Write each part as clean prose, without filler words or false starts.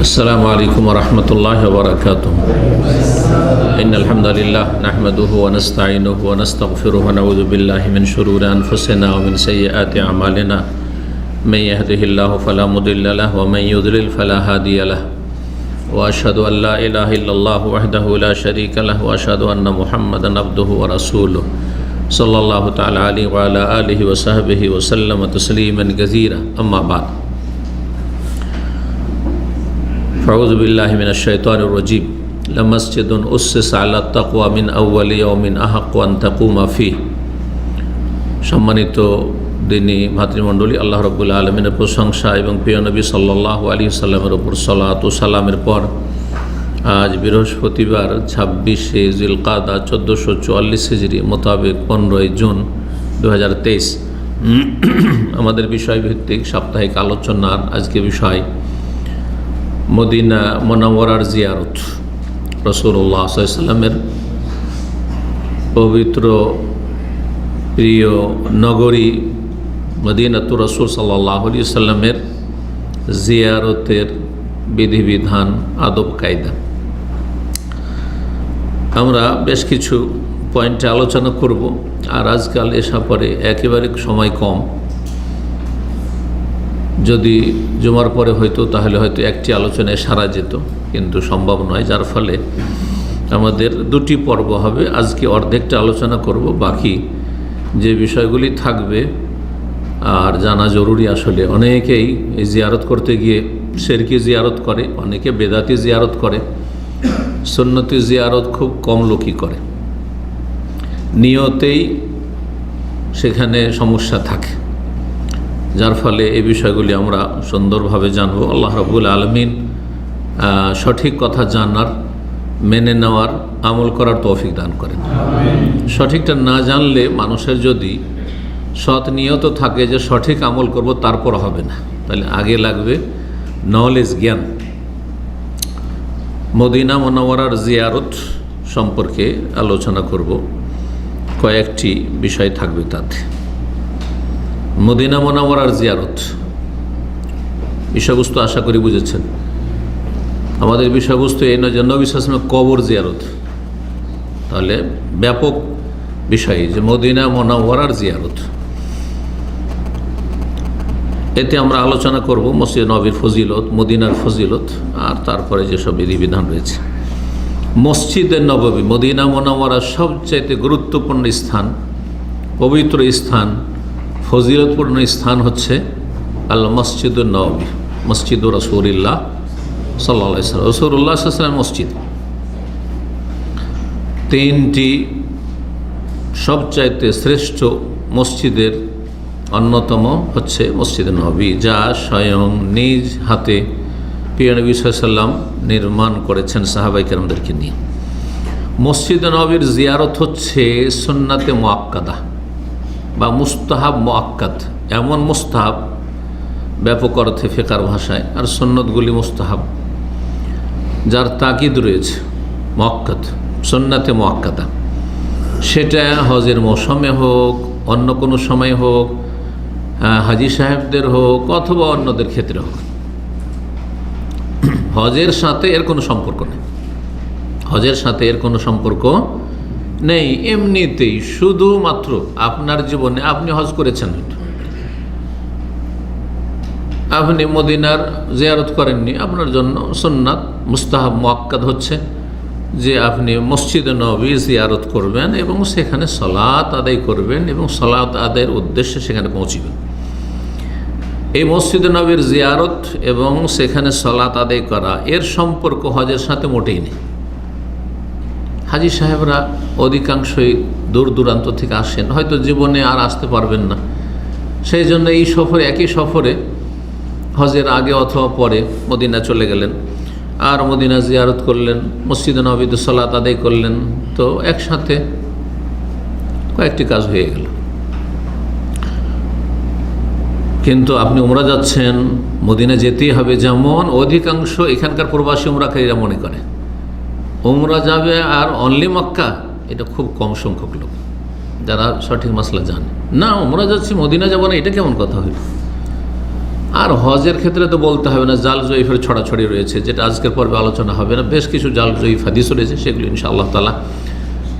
السلام عليكم ورحمة الله وبركاته. إن الحمد لله نحمده ونستعينه ونستغفره ونعوذ بالله من شرور أنفسنا ومن سيئات أعمالنا من يهده الله فلا مضل له ومن يضلل فلا هادي له وأشهد أن لا إله إلا الله وحده لا شريك له وأشهد أن محمدا عبده ورسوله صلى الله تعالى عليه وعلى آله وصحبه وسلم تسليما كثيرا. أما بعد فأعوذ بالله من الشيطان الرجيم. لمسجد أسس على التقوى من أول يوم أحق أن تقوم فيه. সম্মানিত দিনী ভাতৃমণ্ডলী, আল্লাহ রাব্বুল আলামিনের প্রশংসা এবং প্রিয় নবী সাল্লাল্লাহু আলাইহি সাল্লামের উপর সালাত ও সালামের পর আজ বৃহস্পতিবার 26শে জিলকাদা 1444 হিজরি মোতাবেক 15 জুন 2023 আমাদের বিষয়ভিত্তিক সাপ্তাহিক আলোচনার আজকে বিষয় মদিনা মুনাওয়ারার জিয়ারত। রাসূলুল্লাহ সাল্লাল্লাহু আলাইহি ওয়াসাল্লামের পবিত্র প্রিয় নগরী মদিনাতুর রাসূল সাল্লাল্লাহু আলাইহি ওয়াসাল্লামের জিয়ারতের বিধিবিধান, আদব কায়দা। আমরা বেশ কিছু পয়েন্টে আলোচনা করব। আর আজকাল এসা পরে একেবারে সময় কম, যদি জুমার পরে হয়তো তাহলে হয়তো একটি আলোচনায় সারা যেত, কিন্তু সম্ভব নয়, যার ফলে আমাদের দুটি পর্ব হবে। আজকে অর্ধেকটা আলোচনা করব, বাকি যে বিষয়গুলি থাকবে আর জানা জরুরি। আসলে অনেকেই এই জিয়ারত করতে গিয়ে শিরকি জিয়ারত করে, অনেকে বেদাতি জিয়ারত করে, সুন্নতি জিয়ারত খুব কম লোকই করে। নিয়তেই সেখানে সমস্যা থাকে, যার ফলে এই বিষয়গুলি আমরা সুন্দরভাবে জানব। আল্লাহ রাব্বুল আলামিন সঠিক কথা জানার, মেনে নেওয়ার, আমল করার তৌফিক দান করেন। সঠিকটা না জানলে মানুষের যদি সৎ নিয়ত থাকে যে সঠিক আমল করব, তারপর হবে না, তাহলে আগে লাগবে নলেজ, জ্ঞান। মদিনা মুনাওয়ারার জিয়ারত সম্পর্কে আলোচনা করব, কয়েকটি বিষয় থাকবে তাতে। মদিনা মুনাওয়ারার জিয়ারত বিষয়বস্তু আশা করি বুঝেছেন। আমাদের বিষয়বস্তু এই নয় যে নবী সাল্লাল্লাহু আলাইহি ওয়াসাল্লামের কবর জিয়ারত, তাহলে ব্যাপক বিষয় যে মদিনা মুনাওয়ারার জিয়ারত। এতে আমরা আলোচনা করব মসজিদ নববীর ফজিলত, মদিনার ফজিলত, আর তারপরে যেসব বিধিবিধান রয়েছে। মসজিদে নববী, মদিনা মুনাওয়ারার সবচাইতে গুরুত্বপূর্ণ স্থান, পবিত্র স্থান, ফজিলতপূর্ণ স্থান হচ্ছে আল মসজিদুন নববী, মসজিদুর রাসূলিল্লাহ সাল্লাল্লাহু আলাইহি ওয়াসাল্লাম। রাসূলুল্লাহ সাল্লাল্লাহু আলাইহি ওয়াসাল্লাম মসজিদ তিনটি সবচাইতে শ্রেষ্ঠ মসজিদের অন্যতম হচ্ছে মসজিদে নববী, যা স্বয়ং নিজ হাতে প্রিয় নবী সাল্লাল্লাহু আলাইহি ওয়াসাল্লাম নির্মাণ করেছেন সাহাবায়ে কেরামদেরকে নিয়ে। মসজিদে নববীর জিয়ারত হচ্ছে সুন্নাতে মুআক্কাদা বা মুস্তাহাব মুআক্কাদ। এমন মুস্তাহাব ব্যাপক অর্থে ফিকহের ভাষায়, আর সুন্নতগুলি মুস্তাহাব যার তাকিদ রয়েছে, মুআক্কাদ, সুন্নাতে মুআক্কাদা। সেটা হজের মৌসুমে হোক, অন্য কোনো সময় হোক, হাজী সাহেবদের হোক অথবা অন্যদের ক্ষেত্রে হোক, হজের সাথে এর কোনো সম্পর্ক নেই। হজের সাথে এর কোনো সম্পর্ক নেই। এমনিতেই শুধুমাত্র আপনার জীবনে আপনি হজ করেছেন, আপনি মদিনার জিয়ারত করেননি, আপনার জন্য সুন্নাত মুস্তাহাব মুআক্কাদ হচ্ছে যে আপনি মসজিদে নববী জিয়ারত করবেন এবং সেখানে সালাত আদায় করবেন এবং সালাত আদায়ের উদ্দেশ্যে সেখানে পৌঁছবেন। এই মসজিদে নববীর জিয়ারত এবং সেখানে সালাত আদায় করা, এর সম্পর্ক হজের সাথে মোটেই নেই। হাজী সাহেবরা অধিকাংশই দূর দূরান্ত থেকে আসেন, হয়তো জীবনে আর আসতে পারবেন না, সেই জন্য এই সফরে, একই সফরে হজের আগে অথবা পরে মদিনা চলে গেলেন, আর মদিনা জিয়ারত করলেন, মসজিদে নববীতে সালাত আদায় করলেন, তো একসাথে কয়েকটি কাজ হয়ে গেল। কিন্তু আপনি উমরা যাচ্ছেন, মদিনা যেতেই হবে, যেমন অধিকাংশ এখানকার প্রবাসী উমরাকারীরা মনে করে উমরা যাবে আর অনলি মক্কা। এটা খুব কম সংখ্যক লোক যারা সঠিক মাসলা জানে। না, উমরা যাচ্ছি, মদিনা যাব না, এটা কেমন কথা হইল? আর হজের ক্ষেত্রে তো বলতে হবে না, জাল জয়ীফের ছড়াছড়ি রয়েছে, যেটা আজকের পর্বে আলোচনা হবে না। বেশ কিছু জাল জয়ীফ হাদিস রয়েছে, সেগুলি ইনশাআল্লাহ তাআলা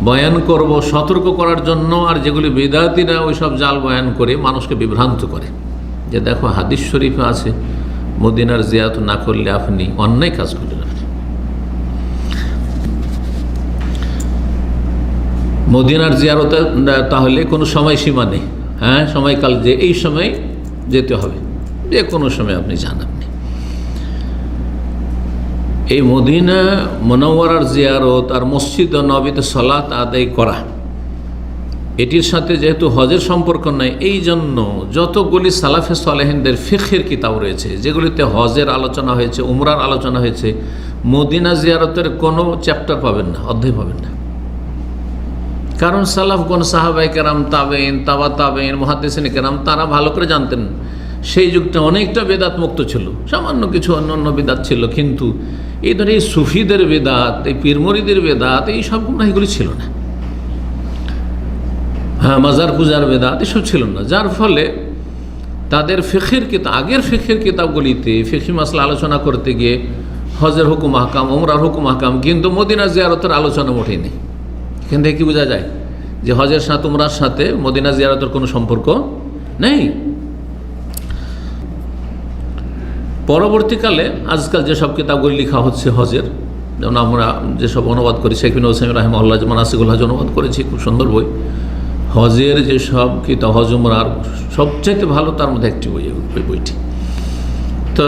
বয়ান করব সতর্ক করার জন্য। আর যেগুলি বিদআতীরা ওই সব জাল বয়ান করে মানুষকে বিভ্রান্ত করে, যে দেখো হাদিস শরীফে আছে মদিনার জিয়ারত না করলে আপনি অন্যায় কাজ করলেন। মদিনার জিয়ারতে তাহলে কোনো সময়সীমা নেই, হ্যাঁ সময়কাল যে এই সময় যেতে হবে, যে কোনো সময় আপনি যান। আপনি এই মদিনা মুনাওয়ারার জিয়ারত আর মসজিদ নববীতে সালাত আদায় করা, এটির সাথে যেহেতু হজের সম্পর্ক নাই, এই জন্য যতগুলি সালাফে সালেহিনদের ফিকহের কিতাব রয়েছে যেগুলিতে হজের আলোচনা হয়েছে, উমরার আলোচনা হয়েছে, মদিনা জিয়ারতের কোনো চ্যাপ্টার পাবেন না, অধ্যায় পাবেন না। কারণ সালাফগণ, সাহাবায়ে কেরাম, তাবেঈন, তাবা তাবেঈন, মুহাদ্দিসিন কেরাম, তারা ভালো করে জানতেন সেই যুগটা অনেকটা বেদাত মুক্ত ছিল, সামান্য কিছু অন্য বিদাত ছিল, কিন্তু এই ধরনের এই সুফিদের বেদাত, এই পীরমরিদের বেদাত, এই সব এগুলি ছিল না। হ্যাঁ, মাজার পূজার বেদাত এসব ছিল না, যার ফলে তাদের ফিকহের কিতাব, আগের ফিকহের কিতাবগুলিতে ফিকহি মাসলা আলোচনা করতে গিয়ে হজের হুকুম আহকাম, উমরার হুকুম আহকাম, কিন্তু মদিনা জিয়ারতের আলোচনা মোটেই নেই। এখান থেকে কি বোঝা যায় যে হজের সাথে উমরার সাথে মদিনা জিয়ারতের কোনো সম্পর্ক নেই। পরবর্তীকালে আজকাল যেসব কিতাবগুলি লেখা হচ্ছে হজের, যেমন আমরা যেসব অনুবাদ করি, শেখ বিন উসাইমিন রাহিমাহুল্লাহ যে মানাসিকুল হজ অনুবাদ করেছি, খুব সুন্দর বই। হজের যেসব কিতাব, হজ উমরার সবচাইতে ভালো তার মধ্যে একটি বই, ওই বইটি। তো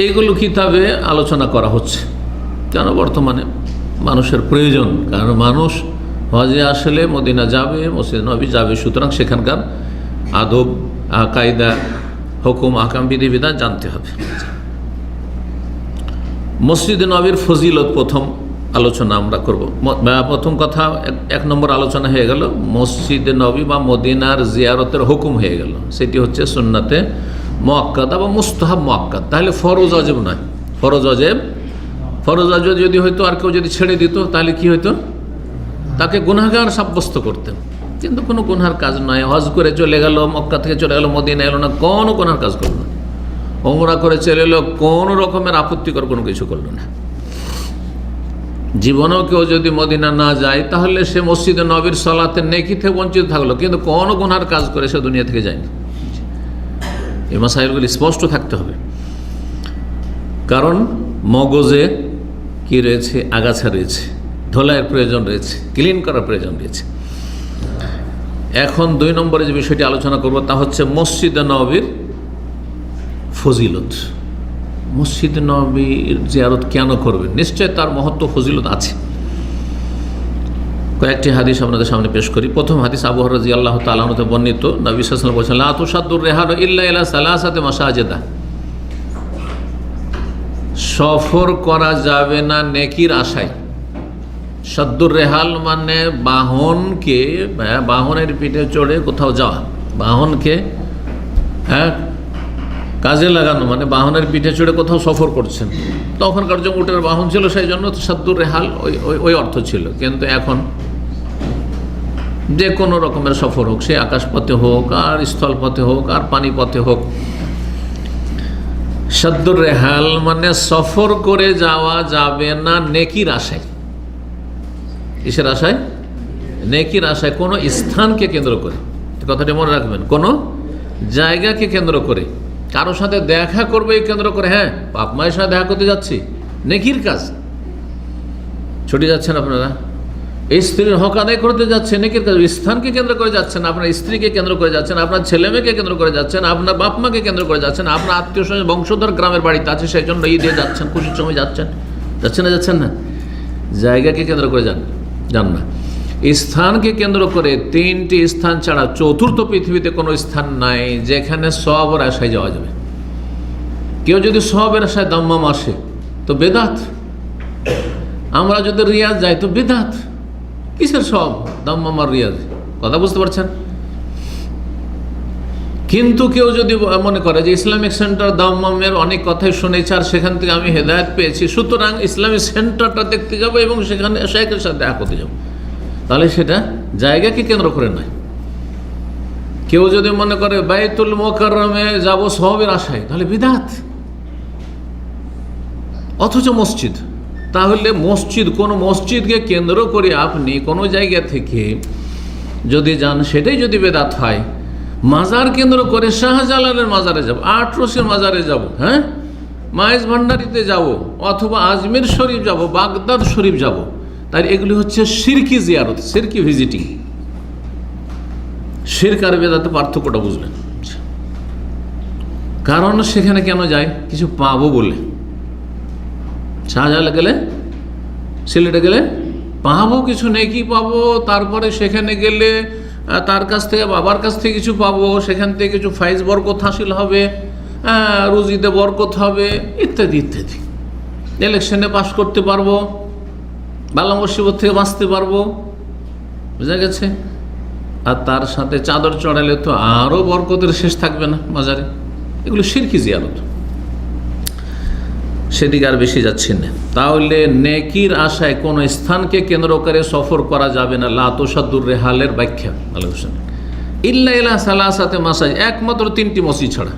এইগুলো কিতাবে আলোচনা করা হচ্ছে, কেন বর্তমানে মানুষের প্রয়োজন, কারণ মানুষ হজে আসলে মদিনা যাবে, মসজিদ নবী যাবে, সুতরাং সেখানকার আদব, কায়দা, হুকুম, আহকাম, বিধিবিধান জানতে হবে। মসজিদ নবীর ফজিলত প্রথম আলোচনা আমরা করব। প্রথম কথা, এক নম্বর আলোচনা হয়ে গেল মসজিদ নবী বা মদিনার জিয়ারতের হুকুম হয়ে গেল, সেটি হচ্ছে সুন্নাতে মুআক্কাদা বা মুস্তাহাব মুআক্কাদ। তাহলে ফরজ ওয়াজিব নয়, ফরজ ওয়াজিব যদি হইতো আর কেউ যদি ছেড়ে দিত তাহলে কি হইতো, তাকে গুনাহগার সাব্যস্ত করতেন, কিন্তু কোনো গুনহার কাজ নয়। হজ করে চলে গেল, মক্কা থেকে চলে গেল, মদিনা এলো না, কোনো গুনহার কাজ করলো না। ওমরা করে চলে এলো, কোনো রকমের আপত্তিকর কোনো কিছু করলো না। জীবনেও কেউ যদি মদিনা না যায় তাহলে সে মসজিদে নবীর সালাতের নেকি থেকে বঞ্চিত থাকলো, কিন্তু কোনো গুনহার কাজ করে সে দুনিয়া থেকে যায়নি। এই মাসাইলগুলি স্পষ্ট থাকতে হবে, কারণ মগজে কি রয়েছে, আগাছা রয়েছে, ধোলাইয়ের প্রয়োজন রয়েছে, ক্লিন করার প্রয়োজন রয়েছে। এখন 2 নম্বরে যে বিষয়টি আলোচনা করব তা হচ্ছে মসজিদে নববীর ফজিলত। মসজিদে নববীর জিয়ারত কেন করবেন? নিশ্চয় তার মহত্ব, ফজিলত আছে। কয়েকটি হাদিস আপনাদের সামনে পেশ করি। প্রথম হাদিস আবু হুরায়রা রাদিয়াল্লাহু তাআলা আনহু বর্ণিত, নবী সাল্লাল্লাহু আলাইহি ওয়াসাল্লাম বলেছেন, লা তুসাদ্দুর রিহালু ইল্লা ইলা সালাসাতি মাসাজিদা। সফর করা যাবে না নেকির আশায়। সাদ্দুর রেহাল মানে বাহনকে, বাহনের পিঠে চড়ে কোথাও যাওয়া, বাহনকে কাজে লাগানো, মানে বাহনের পিঠে চড়ে কোথাও সফর করছেন। তখনকার যে উটের বাহন ছিল সেই জন্য সাদ্দুর রেহাল ওই অর্থ ছিল, কিন্তু এখন যে কোনো রকমের সফর হোক, সে আকাশপথে হোক, আর স্থলপথে হোক, আর পানিপথে হোক, সাদ্দুর রেহাল মানে সফর করে যাওয়া যাবে না নেকির আশায়। কিসের আশায়? নেকির আশায়, কোনো স্থানকে কেন্দ্র করে। কথাটি মনে রাখবেন, কোনো জায়গাকে কেন্দ্র করে, কারোর সাথে দেখা করবে এই কেন্দ্র করে, হ্যাঁ বাপ মায়ের সাথে দেখা করতে যাচ্ছি, নেকির কাজ। ছুটে যাচ্ছেন আপনারা, এই স্ত্রীর হক আদায় করতে যাচ্ছেন, নেকির কাজ। স্থানকে কেন্দ্র করে যাচ্ছেন, আপনার স্ত্রীকে কেন্দ্র করে যাচ্ছেন, আপনার ছেলে মেয়েকে কেন্দ্র করে যাচ্ছেন, আপনার বাপ মাকে কেন্দ্র করে যাচ্ছেন, আপনার আত্মীয় স্বজন বংশধর গ্রামের বাড়িতে আছে, সেই জন্য ঈদে যাচ্ছেন, খুশির সময় যাচ্ছেন না, যাচ্ছেন না। জায়গাকে কেন্দ্র করে যান না, স্থানকে কেন্দ্র করে। 3টি স্থান ছাড়া চতুর্থ পৃথিবীতে কোনো স্থান নাই যেখানে সওয়াবের আশায় যাওয়া যাবে। কেউ যদি সওয়াবের আশায় দাম্মাম আসে তো বেদাত। আমরা যদি রিয়াজ যাই তো বেদাত। কিসের সওয়াব দাম্মাম আর রিয়াজ? কথা বুঝতে পারছেন? কিন্তু কেউ যদি মনে করে যে ইসলামিক সেন্টার দাম্মামের অনেক কথাই শুনেছি আর সেখান থেকে আমি হেদায়েত পেয়েছি, সুতরাং ইসলামিক সেন্টারটা দেখতে যাব এবং সেখানে শেখের সাথে দেখা করতে যাব, তাহলে সেটা জায়গাকে কেন্দ্র করে নয়। কেউ যদি মনে করে বাইতুল মুকাররমে যাব সওয়াবের আশায়, তাহলে বিদআত। অথচ মসজিদ, তাহলে মসজিদ, কোনো মসজিদকে কেন্দ্র করে আপনি কোনো জায়গা থেকে যদি যান সেটাই যদি বেদাত হয়। মাজার কেন্দ্র করে শাহজালালের মাজারে যাব, আটরসের মাজারে যাব, হ্যাঁ, মাইজ ভান্ডারিতে যাব, অথবা আজমির শরীফ যাব, বাগদাদ শরীফ যাব, তাই এগুলি হচ্ছে শিরকি জিয়ারত, শিরকি ভিজিটিং। শিরক আর বেদাতে পার্থক্যটা বুঝলেন? কারণ সেখানে কেন যায়? কিছু পাবো বলে। শাহজালালে গেলে, সিলেটে গেলে পাবো কিছু, নেকি পাবো, তারপরে সেখানে গেলে তার কাছ থেকে, বাবার কাছ থেকে কিছু পাবো, সেখান থেকে কিছু ফাইজ বরকত হাসিল হবে, রুজিতে বরকত হবে, ইত্যাদি ইত্যাদি। ইলেকশনে পাস করতে পারবো, বালা মুসিবত থেকে বাঁচতে পারবো, বুঝা গেছে? আর তার সাথে চাদর চড়ালে তো আরও বরকতের শেষ থাকবে না মাজারে। এগুলো শিরকি জিয়ারত, সেদিকে আর বেশি যাচ্ছি না। তাহলে নেকির আশায় কোনো স্থানকে কেন্দ্র করে সফর করা যাবে না। লা তুসাদ্দুর রিহালের ব্যাখ্যা আলোচনা ইল্লা ইলা সালাসাতে মাসাজিদ, একমাত্র 3টি মসজিদ ছাড়া,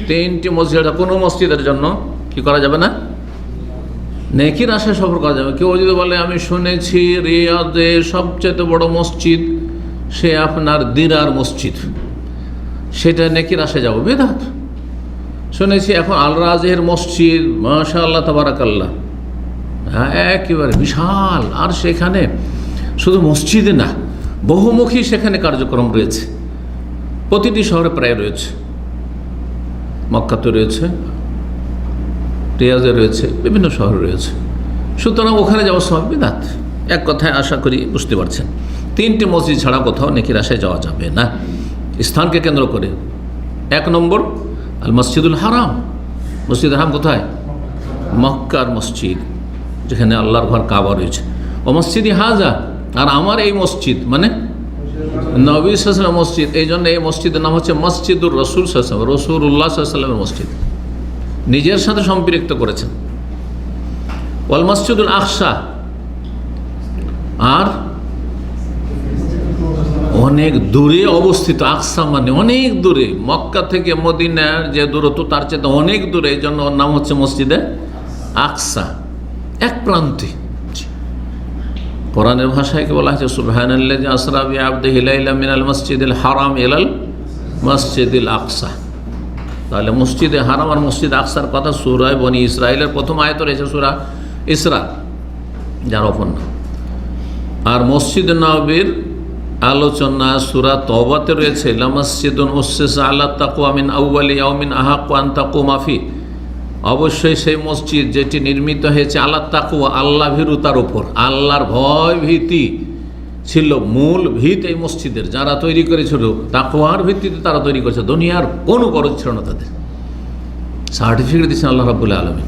3টি মসজিদ ছাড়া কোনো মসজিদের জন্য কি করা যাবে না? নেকির আশায় সফর করা যাবে। কেউ যদি বলে আমি শুনেছি রিয়াদে সবচেয়ে বড় মসজিদ সে আপনার দিরার মসজিদ, সেটা নেকির আশায় যাবো, বেদাত। শুনেছি এখন আল রাজের মসজিদ, মাশাআল্লাহ তাবারাকাল্লাহ, হ্যাঁ একেবারে বিশাল, আর সেখানে শুধু মসজিদে না, বহুমুখী সেখানে কার্যক্রম রয়েছে, প্রতিটি শহরে প্রায় রয়েছে, মক্কাতে রয়েছে, রিয়াজে রয়েছে, বিভিন্ন শহরে রয়েছে। সুতরাং ওখানে যাওয়া সব বিদআত। এক কথায় আশা করি বুঝতে পারছেন, 3টি মসজিদ ছাড়া কোথাও নেকির আশায় যাওয়া যাবে না স্থানকে কেন্দ্র করে। 1 নম্বর আল মসজিদুল হারাম। মসজিদুল হারাম কোথায়? মক্কার মসজিদ, যেখানে আল্লাহর ঘর কাবা রয়েছে। ও মসজিদি হাজা, আর আমার এই মসজিদ মানে নবী সাল্লাল্লাহু আলাইহি ওয়াসাল্লাম মসজিদ, এই জন্য এই মসজিদের নাম হচ্ছে মসজিদুর রাসূল সাল্লাল্লাহু আলাইহি ওয়াসাল্লাম, রাসূলুল্লাহ সাল্লাল্লাহু আলাইহি ওয়াসাল্লামের মসজিদ, নিজের সাথে সম্পৃক্ত করেছেন। ওয়াল মসজিদুল আকসা, আর অনেক দূরে অবস্থিত, আকসা মানে অনেক দূরে, মক্কা থেকে মদিনার যে দূরত্ব তার চেয়ে অনেক দূরে, এই জন্য ওর নাম হচ্ছে মসজিদে আকসা, এক প্রান্তে। কোরআনের ভাষায় কি বলা হয়েছে? সুবহানাল্লাযী আসরা বিআবদিহি লাইলাম মিনাল মসজিদিল হারাম ইলাল মসজিদিল আকসা। তাহলে মসজিদে হারাম আর মসজিদ আকসার কথা সূরা বনী ইসরাইলের প্রথম আয়াত রয়েছে, সূরা ইসরা, যার অপর নাম। আর মসজিদ নববীর আলোচনা সূরা তওবাতে রয়েছে, লামসজিদুন উসসিসা আলা তাকওয়া মিন আউওয়ালি ইয়াউমিন আহাক্কু আন তাকুমা ফি। অবশ্যই সেই মসজিদ যেটি নির্মিত হয়েছে আলা তাকওয়া, আল্লাহ ভীরুতার উপর, আল্লাহর ভয় ভীতি ছিল মূল ভিত এই মসজিদের। যারা তৈরি করেছিল তাকওয়ার ভিত্তিতে তারা তৈরি করেছে, দুনিয়ার কোনো গরজ ছিল না তাদের। সার্টিফিকেট দিচ্ছেন আল্লাহ রাব্বুল আলামিন।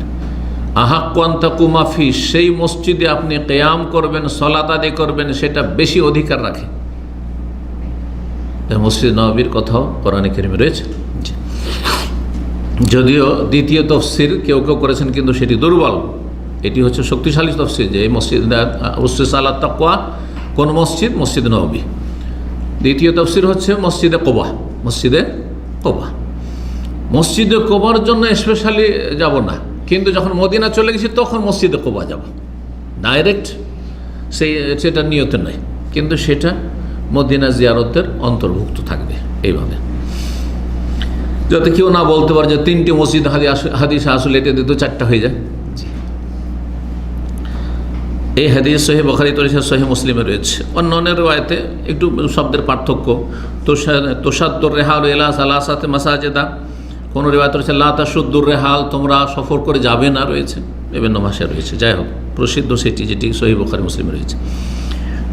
আহাক্কু আন তাকুমা ফি, সেই মসজিদে আপনি কিয়াম করবেন, সালাত আদায় করবেন, সেটা বেশি অধিকার রাখে। মসজিদ নববীর কথাও কোরআনে কারিমে রয়েছে। যদিও দ্বিতীয় তফসির কেউ কেউ করেছেন, কিন্তু সেটি দুর্বল। এটি হচ্ছে শক্তিশালী তফসির যে এই মসজিদ উসসিসা আলা তাকওয়া কোন মসজিদ? মসজিদ নববী। দ্বিতীয় তফসির হচ্ছে মসজিদে কোবা, মসজিদে কোবা। মসজিদে কোবার জন্য স্পেশালি যাব না, কিন্তু যখন মদিনা চলে গেছি তখন মসজিদে কোবা যাব ডাইরেক্ট, সেটা নিয়তে নয়, কিন্তু সেটা মদিনা জিয়ারতের অন্তর্ভুক্ত থাকবে। এইভাবে যাতে কেউ না বলতে পারে যে 3টি মসজিদ হাদিস আসলে এটা দিতে 4টা হয়ে যায়। এই হাদিস সহিহ বুখারীতে রয়েছে, সহিহ মুসলিমে রয়েছে। অন্যান্য riwayate একটু শব্দের পার্থক্য। তুসাদ্দুর রিহাল ইলা সালাসাতি মাসাজিদা, কোন riwayate রয়েছে লা তাশুদ্দুর রিহাল, তোমরা সফর করে যাবে না, রয়েছে বিভিন্ন ভাষায় রয়েছে। যাই হোক, প্রসিদ্ধ সেটি যেটি সহিহ বুখারী মুসলিমে রয়েছে।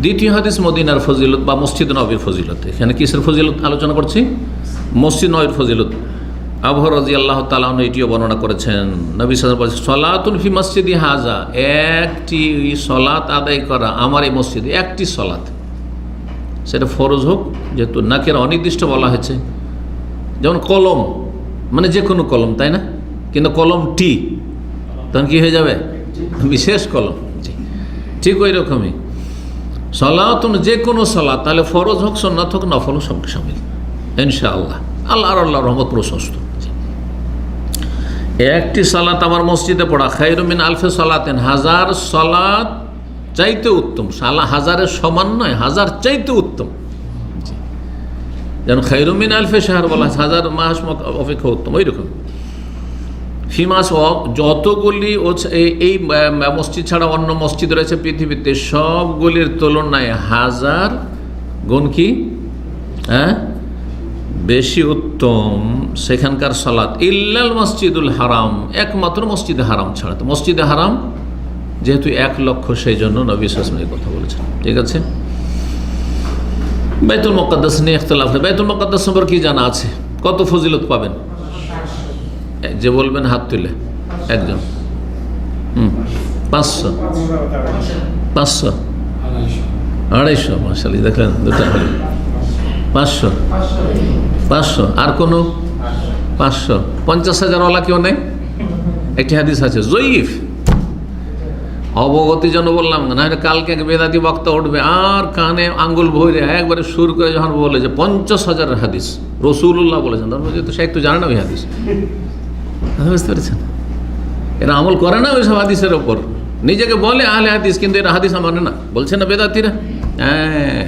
দ্বিতীয় হাদিস মদিনার ফজিলত বা মসজিদ নববীর ফজিলত। এখানে কিসের ফজিলত আলোচনা করছি? মসজিদ নববীর ফজিলত। আবু রাদিয়াল্লাহু তাআলা আনহু এটিও বর্ণনা করেছেন। নবী সাল্লাল্লাহু আলাইহি ওয়াসাল্লাম বলেছেন, সলাতুন ফি মসজিদি হাজা, একটি সলাত আদায় করা আমার এই মসজিদে, একটি সলাত, সেটা ফরজ হোক, যেহেতু নাকের অনির্দিষ্ট বলা হয়েছে, যেমন কলম মানে যে কোনো কলম, তাই না? কিন্তু কলমটি তখন কি হয়ে যাবে? বিশেষ কলম। ঠিক ওই রকমই সলাতুন, যে কোনো সলাত, তাহলে ফরজ হোক, সুন্নাত হোক, নফল হোক, সবকে সামিল। ইনশাআল্লাহ। আল্লাহর রহমত প্রশস্ত। একটি সালাত আমার মসজিদে পড়া খায়রুম মিন আলফে সালাতেন, হাজার সালাত চাইতে উত্তম। হাজারের সমান নয়, হাজার চাইতে উত্তম। যেন খায়রুম মিন আলফে শাহর বলা, হাজার মাস অপেক্ষা উত্তম, ওই রকম। ফিমাস যতগুলি এই মসজিদ ছাড়া অন্য মসজিদ রয়েছে পৃথিবীতে, সবগুলির তুলনায় হাজার গুণ কি বেশি উত্তম সেখানকার সালাত। ইল্লাল মসজিদুল হারাম, একমাত্র মসজিদে হারাম ছাড়া। তো মসজিদে হারাম যেহেতু 1,00,000, সেই জন্য নবী সাল্লাল্লাহু আলাইহি ওয়াসাল্লাম কথা বলেছেন। ঠিক আছে। বাইতুল মুকাদ্দাস নিয়ে ইখতিলাফ নেই। বাইতুল মুকাদ্দাস সম্পর্কে কি জানা আছে? কত ফজিলত পাবেন? যে বলবেন হাত তুলে একজন। 500, 500, 250, মাশাআল্লাহ, দেখলেন দুটা হল 500, 500, আর কোনো 500, 50,000 ওয়ালা কেউ নেই? একটি হাদিস আছে জয়ীফ, অবগতির জন্য বললাম না, কালকে এক বেদাতি বক্তা উঠবে আর কানে আঙ্গুল ভরে একবারে সুর করে যখন বলে যে 50,000 হাদিস রাসূলুল্লাহ বলেছেন, তার মধ্যে তো সে একটু জানে না ওই হাদিস। বুঝতে পেরেছেন? এরা আমল করে না ওই সব হাদিসের ওপর, নিজেকে বলে আহলে হাদিস, কিন্তু এরা হাদিস মানে না, বলছে না বেদাতিরা। হ্যাঁ,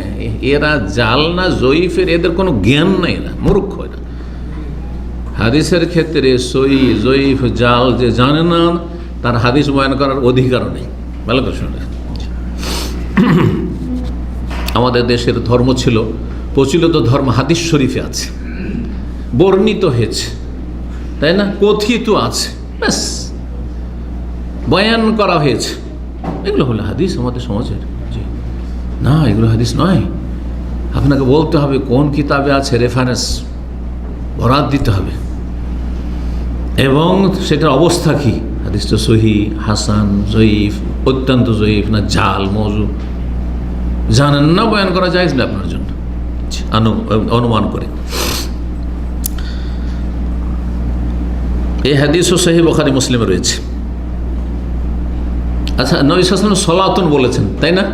এরা জাল না জয়ীফের, এদের কোনো জ্ঞান নাই, এরা মূর্খ। এরা হাদিসের ক্ষেত্রে সই জয়ীফ জাল যে জানে না, তার হাদিস বয়ান করার অধিকারও নেই। ভালো করে শুনে, আমাদের দেশের ধর্ম ছিল, প্রচলিত ধর্ম হাদিস শরীফে আছে, বর্ণিত হয়েছে, তাই না, কথিত আছে, ব্যাস বয়ান করা হয়েছে, এগুলো হলো হাদিস আমাদের সমাজের। জি না, এগুলো হাদিস নয়। আপনাকে বলতে হবে কোন কিতাবে আছে, রেফারেন্স বরাত দিতে হবে, এবং সেটার অবস্থা কি, হাদিসটা সহি, হাসান, জয়ীফ, অত্যন্ত জয়ীফ না জাল, মওযু, জানেন না, বয়ান করা যায় না আপনার জন্য অনুমান করে। এই হাদিসও সহি বুখারী মুসলিমে রয়েছে। আচ্ছা, নবী সাল্লাল্লাহু আলাইহি ওয়াসাল্লাম সলাতুন বলেছেন, তাই না?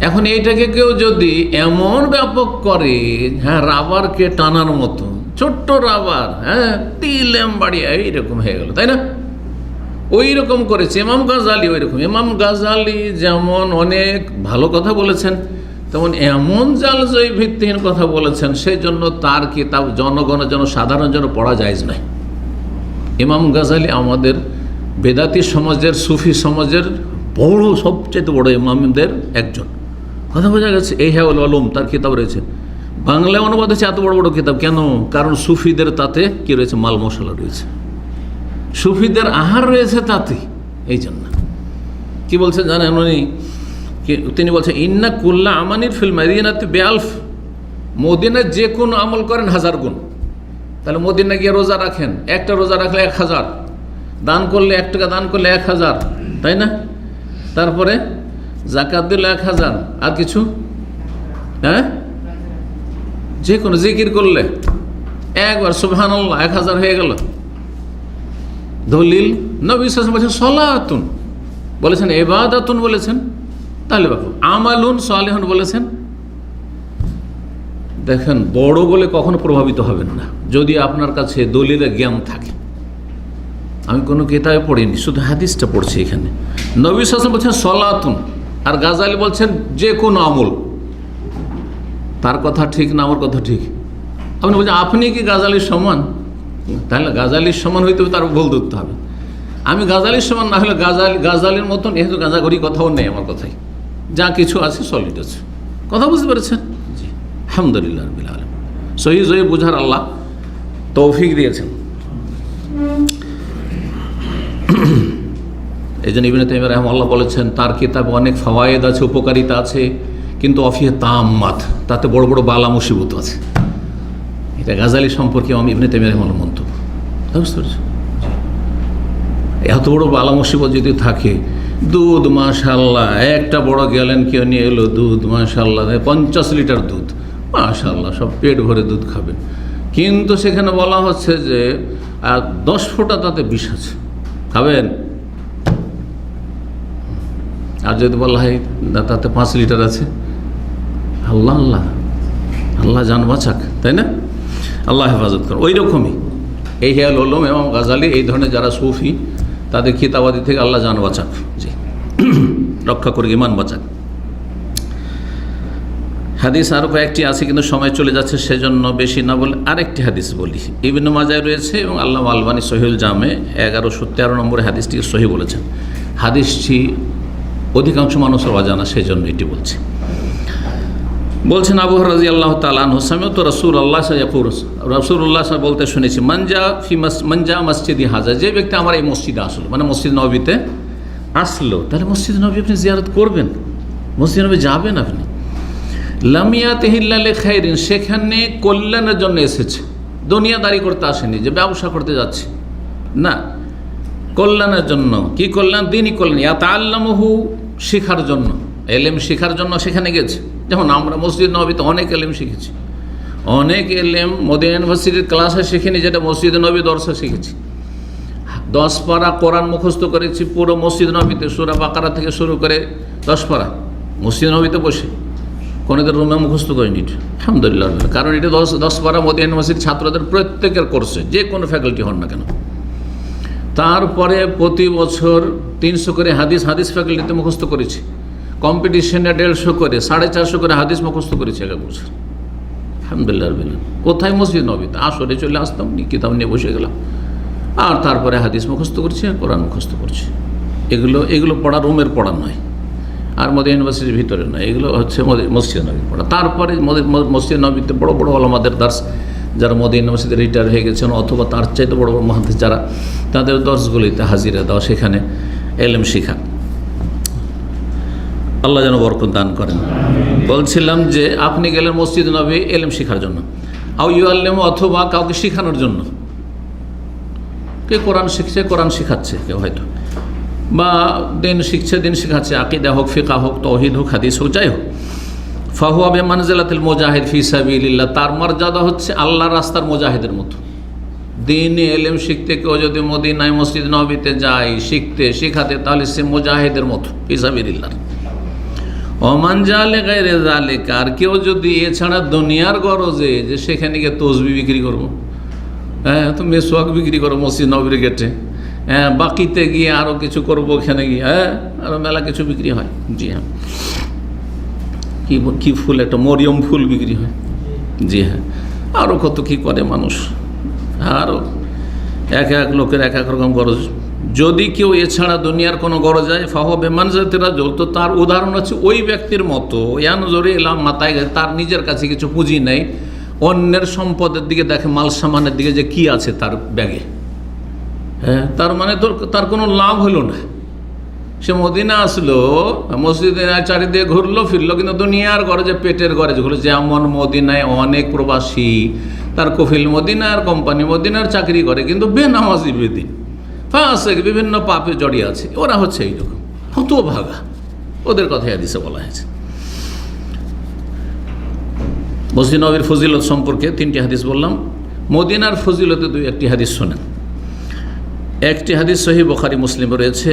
এখন এইটাকে কেউ যদি এমন ব্যাপক করে, হ্যাঁ, রাবারকে টানার মতো, ছোট্ট রাবার, হ্যাঁ, তিলেম বাড়িয়া এইরকম হয়ে গেল, তাই না? ওই রকম করেছে ইমাম গাজালি। ওই রকম ইমাম গাজালি যেমন অনেক ভালো কথা বলেছেন, তেমন এমন জালজয়ী ভিত্তিহীন কথা বলেছেন, সেই জন্য তার কিতাব জনগণের জন্য, সাধারণ জন্য পড়া জায়েজ নয়। ইমাম গাজালি আমাদের বেদাতি সমাজের, সুফি সমাজের বড়, সবচেয়ে বড় ইমামদের একজন। কথা বোঝা গেছে? এই হেউল আলম তার কিতাব রয়েছে, বাংলায় অনুবাদ হচ্ছে। এত বড় বড় কিতাব কেন? কারণ সুফিদের তাতে কি রয়েছে, মাল মশলা রয়েছে, সুফিদের আহার রয়েছে তাতে, এই জন্য। কি বলছেন জানেন উনি? তিনি বলছেন ইন্না কুল্লা আমানির ফিল মাদিনাতি বিআলফ, মদিনায় যে কোনো আমল করেন 1000 গুণ। তাহলে মদিনায় গিয়ে রোজা রাখেন, একটা রোজা রাখলে 1000, দান করলে 1 টাকা দান করলে 1000, তাই না? তারপরে যাকাত দিলে 1000, আর কিছু, হ্যাঁ, যে কোনো জিকির করলে একবার সুবহানাল্লাহ 1000 হয়ে গেল। দলিল নবী সাল্লাল্লাহু আলাইহি ওয়াসাল্লাম বলেছেন সলাতুন, বলেছেন ইবাদাতুন বলেছেন, তাহলে বাপু আমালুন সালিহুন বলেছেন। দেখেন, বড় বলে কখনো প্রভাবিত হবেন না যদি আপনার কাছে দলিলের জ্ঞান থাকে। আমি কোনো কিতাবে পড়িনি, শুধু হাদিসটা পড়ছি এখানে। নবী সাল্লাল্লাহু আলাইহি ওয়াসাল্লাম বলছেন সলাতুন, আর গাজালি বলছেন যে কোনো আমল। তার কথা ঠিক না আমার কথা ঠিক? আপনি বলছেন আপনি কি গাজালির সমান? তাহলে গাজালির সমান হইতে হবে, তার ভুল ধরতে হবে। আমি গাজালির সমান না হলে গাজালির মতন যেহেতু গাঁজাগড়ি কথাও নেই আমার কথাই, যা কিছু আছে সলিড আছে। কথা বুঝতে পেরেছেন? জি, আলহামদুলিল্লাহ রাব্বিল আলামিন। সহি জয়ী বুঝার আল্লাহ তৌফিক দিয়েছেন। এই জন্য ইবনে তাইমিয়া রাহিমাহুল্লাহ বলেছেন, তার কিতাবে অনেক ফাওয়ায়েদ আছে, উপকারিতা আছে, কিন্তু অফিয়ে তাম্মাত, তাতে বড় বড় বালা মুসিবত আছে। এটা গাজালি সম্পর্কে আমি ইবনে তাইমিয়া রাহিমাহুল্লাহ মন্তব্য। বুঝতে পেরেছেন? এত বড় বালা মুসিবত যদি থাকে, দুধ মাশাআল্লাহ, একটা বড় গ্যালেন কেউ নিয়ে এলো দুধ, মাশাআল্লাহ 50 লিটার দুধ, মাশাআল্লাহ সব পেট ভরে দুধ খাবেন, কিন্তু সেখানে বলা হচ্ছে যে 10 ফোঁটা তাতে বিষ আছে, খাবেন? আর যদি বলা হয় তাতে 5 লিটার আছে, আল্লাহ আল্লাহ, আল্লাহ জান বাঁচাক, তাই না? আল্লাহ হেফাজত করেন। ওই রকমই এই হেয়াল উলুম ইমাম গাজালি এই ধরনের যারা সুফি তাদের খিতাবাদি থেকে আল্লাহ জান বাঁচাক, জি রক্ষা করে ইমান বাঁচাক। হাদিস আরও কয়েকটি আছে কিন্তু সময় চলে যাচ্ছে, সেজন্য বেশি না বলে আরেকটি হাদিস বলি। ইবনে মাজায় রয়েছে এবং আল্লামা আলবানী সহিহুল জামে 1113 নম্বরে হাদিসটি সহি বলেছেন। হাদিসটি অধিকাংশ মানুষের অজানা, সেজন্য এটি বলছি। বলছেন আবু হুরায়রা রাদিয়াল্লাহু তাআলা আনহু সামি'তু রাসূলুল্লাহ ইয়াকুল, রাসূলুল্লাহ বলতে শুনেছি, মানজা মসজিদি হাজা, যে ব্যক্তি আমার এই মসজিদে আসলো, মানে মসজিদ নববীতে আসলো, তাহলে মসজিদ নববী আপনি জিয়ারত করবেন, মসজিদ নববী যাবেন আপনি। লাম ইয়াতিহি ইল্লা লিখাইরিন, সেখানে কল্যাণের জন্য এসেছে, দুনিয়াদারি করতে আসেনি যে ব্যবসা করতে যাচ্ছে, না, কল্যাণের জন্য। কি কল্যাণ? দিনই কল্যাণ। ইয়াতাআল্লামুহু, শেখার জন্য, এলেম শেখার জন্য সেখানে গেছে। যেমন আমরা মসজিদ নববীতে অনেক এলেম শিখেছি, অনেক এলেম মদিনা ইউনিভার্সিটির ক্লাসে শিখিনি, যেটা মসজিদ নববী দর্শে শিখেছি। 10 পারা কোরআন মুখস্থ করেছি পুরো মসজিদ নববীতে, সূরা বাকারা থেকে শুরু করে 10 পারা মসজিদ নববীতে বসে, কোনোদের রুমে মুখস্থ করিনি। আলহামদুলিল্লাহ, কারণ এটা 10 পারা মদিনা ইউনিভার্সিটির ছাত্রদের প্রত্যেকের কোর্সে, যে কোনো ফ্যাকাল্টি হন না কেন। তারপরে প্রতি বছর 300 করে হাদিস ফ্যাকাল্টিতে মুখস্থ করেছি, কম্পিটিশনে 150 করে 450 করে হাদিস মুখস্থ করেছি এক বছর। আলহামদুলিল্লাহ। কোথায়? মসজিদ নববীতে। আসরে চলে আসতাম, কিতাব নিয়ে বসে গেলাম, আর তারপরে হাদিস মুখস্থ করছি আর কোরআন মুখস্থ করছি। এগুলো পড়া রুমের পড়া নয়, আর মদিনা ইউনিভার্সিটির ভিতরে নয়, এগুলো হচ্ছে মসজিদ নববীর পড়া। তারপরে মসজিদ নববীতে বড় বড় ওলামাদের দার্স, যারা মদিনা ইউনিভার্সিটিতে রিটায়ার হয়ে গেছেন অথবা তার চাইতে বড় বড় মুহাদ্দিস যারা, তাদের দর্শগুলিতে হাজিরা দেওয়া, সেখানে এলেম শিখা। আল্লাহ যেন বরকত দান করেন। বলছিলাম যে আপনি গেলেন মসজিদ নববী এলেম শেখার জন্য, আও ইউআল্লিমু, অথবা কাউকে শেখানোর জন্য। কে কোরআন শিখছে, কোরআন শেখাচ্ছে কেউ হয়তো, বা দিন শিখছে, দিন শেখাচ্ছে, আকীদা হোক, ফিকহ হোক, তাওহীদ হোক, হাদিস হোক, যাই হোক। ফাহুয়া বিমানজিলাতিল মুজাহিদ ফি সাবিলিল্লাহ, তার মর্যাদা হচ্ছে আল্লাহর রাস্তার মুজাহিদের মতো। দিনে এলেম শিখতে কেউ যদি মদিনায় মসজিদ নববীতে যায় শিখতে শেখাতে, তাহলে সে মুজাহিদের মতো ফি সাবিলিল্লাহ। ওমান জালে গায়রে যালিকা, আর কেউ যদি এছাড়া দুনিয়ার গরজে, যে সেখানে গিয়ে তসবিহ বিক্রি করবো, হ্যাঁ তো মেসওয়াক বিক্রি করো মসজিদ নববীর গেটে, হ্যাঁ বাকিতে গিয়ে আরও কিছু করবো, ওখানে গিয়ে হ্যাঁ আরও মেলা কিছু বিক্রি হয়। জি হ্যাঁ, কি ফুল, একটা মরিয়ম ফুল বিক্রি হয়। জি হ্যাঁ, আরও কত কি করে মানুষ, আরও এক এক লোকের এক এক রকম গরজ। যদি কেউ এছাড়া দুনিয়ার কোনো গরজ যায়, ফাহ বেমানজাতিরা জল, তো তার উদাহরণ হচ্ছে ওই ব্যক্তির মতো, ইয়ানজুরু ইলা মাতায়, তার নিজের কাছে কিছু পুঁজি নেই, অন্যের সম্পদের দিকে দেখে, মাল সামানের দিকে যে কি আছে তার ব্যাগে, হ্যাঁ তার মানে তার কোনো লাভ হলো না। সে মদিনা আসলো, মসজিদে চারিদিকে ঘুরলো ফিরলো, কিন্তু দুনিয়ার গরজে, পেটের গরজে ঘুরলো। যেমন মদিনায় অনেক প্রবাসী, তার কফিল মদিনার, কোম্পানি মদিনার চাকরি করে, কিন্তু বেনামাজি, বেদিন, ফাসিক, বিভিন্ন পাপে জড়িয়ে আছে। ওরা হচ্ছে এইরকম হতভাগা, ওদের কথাই হাদিসে বলা হয়েছে। মসজিদ নববীর ফজিলত সম্পর্কে 3টি হাদিস বললাম, মদিনার ফজিলতে 2-1টি হাদিস শোনেন। একটি হাদিস সহিহ বুখারী মুসলিম রয়েছে,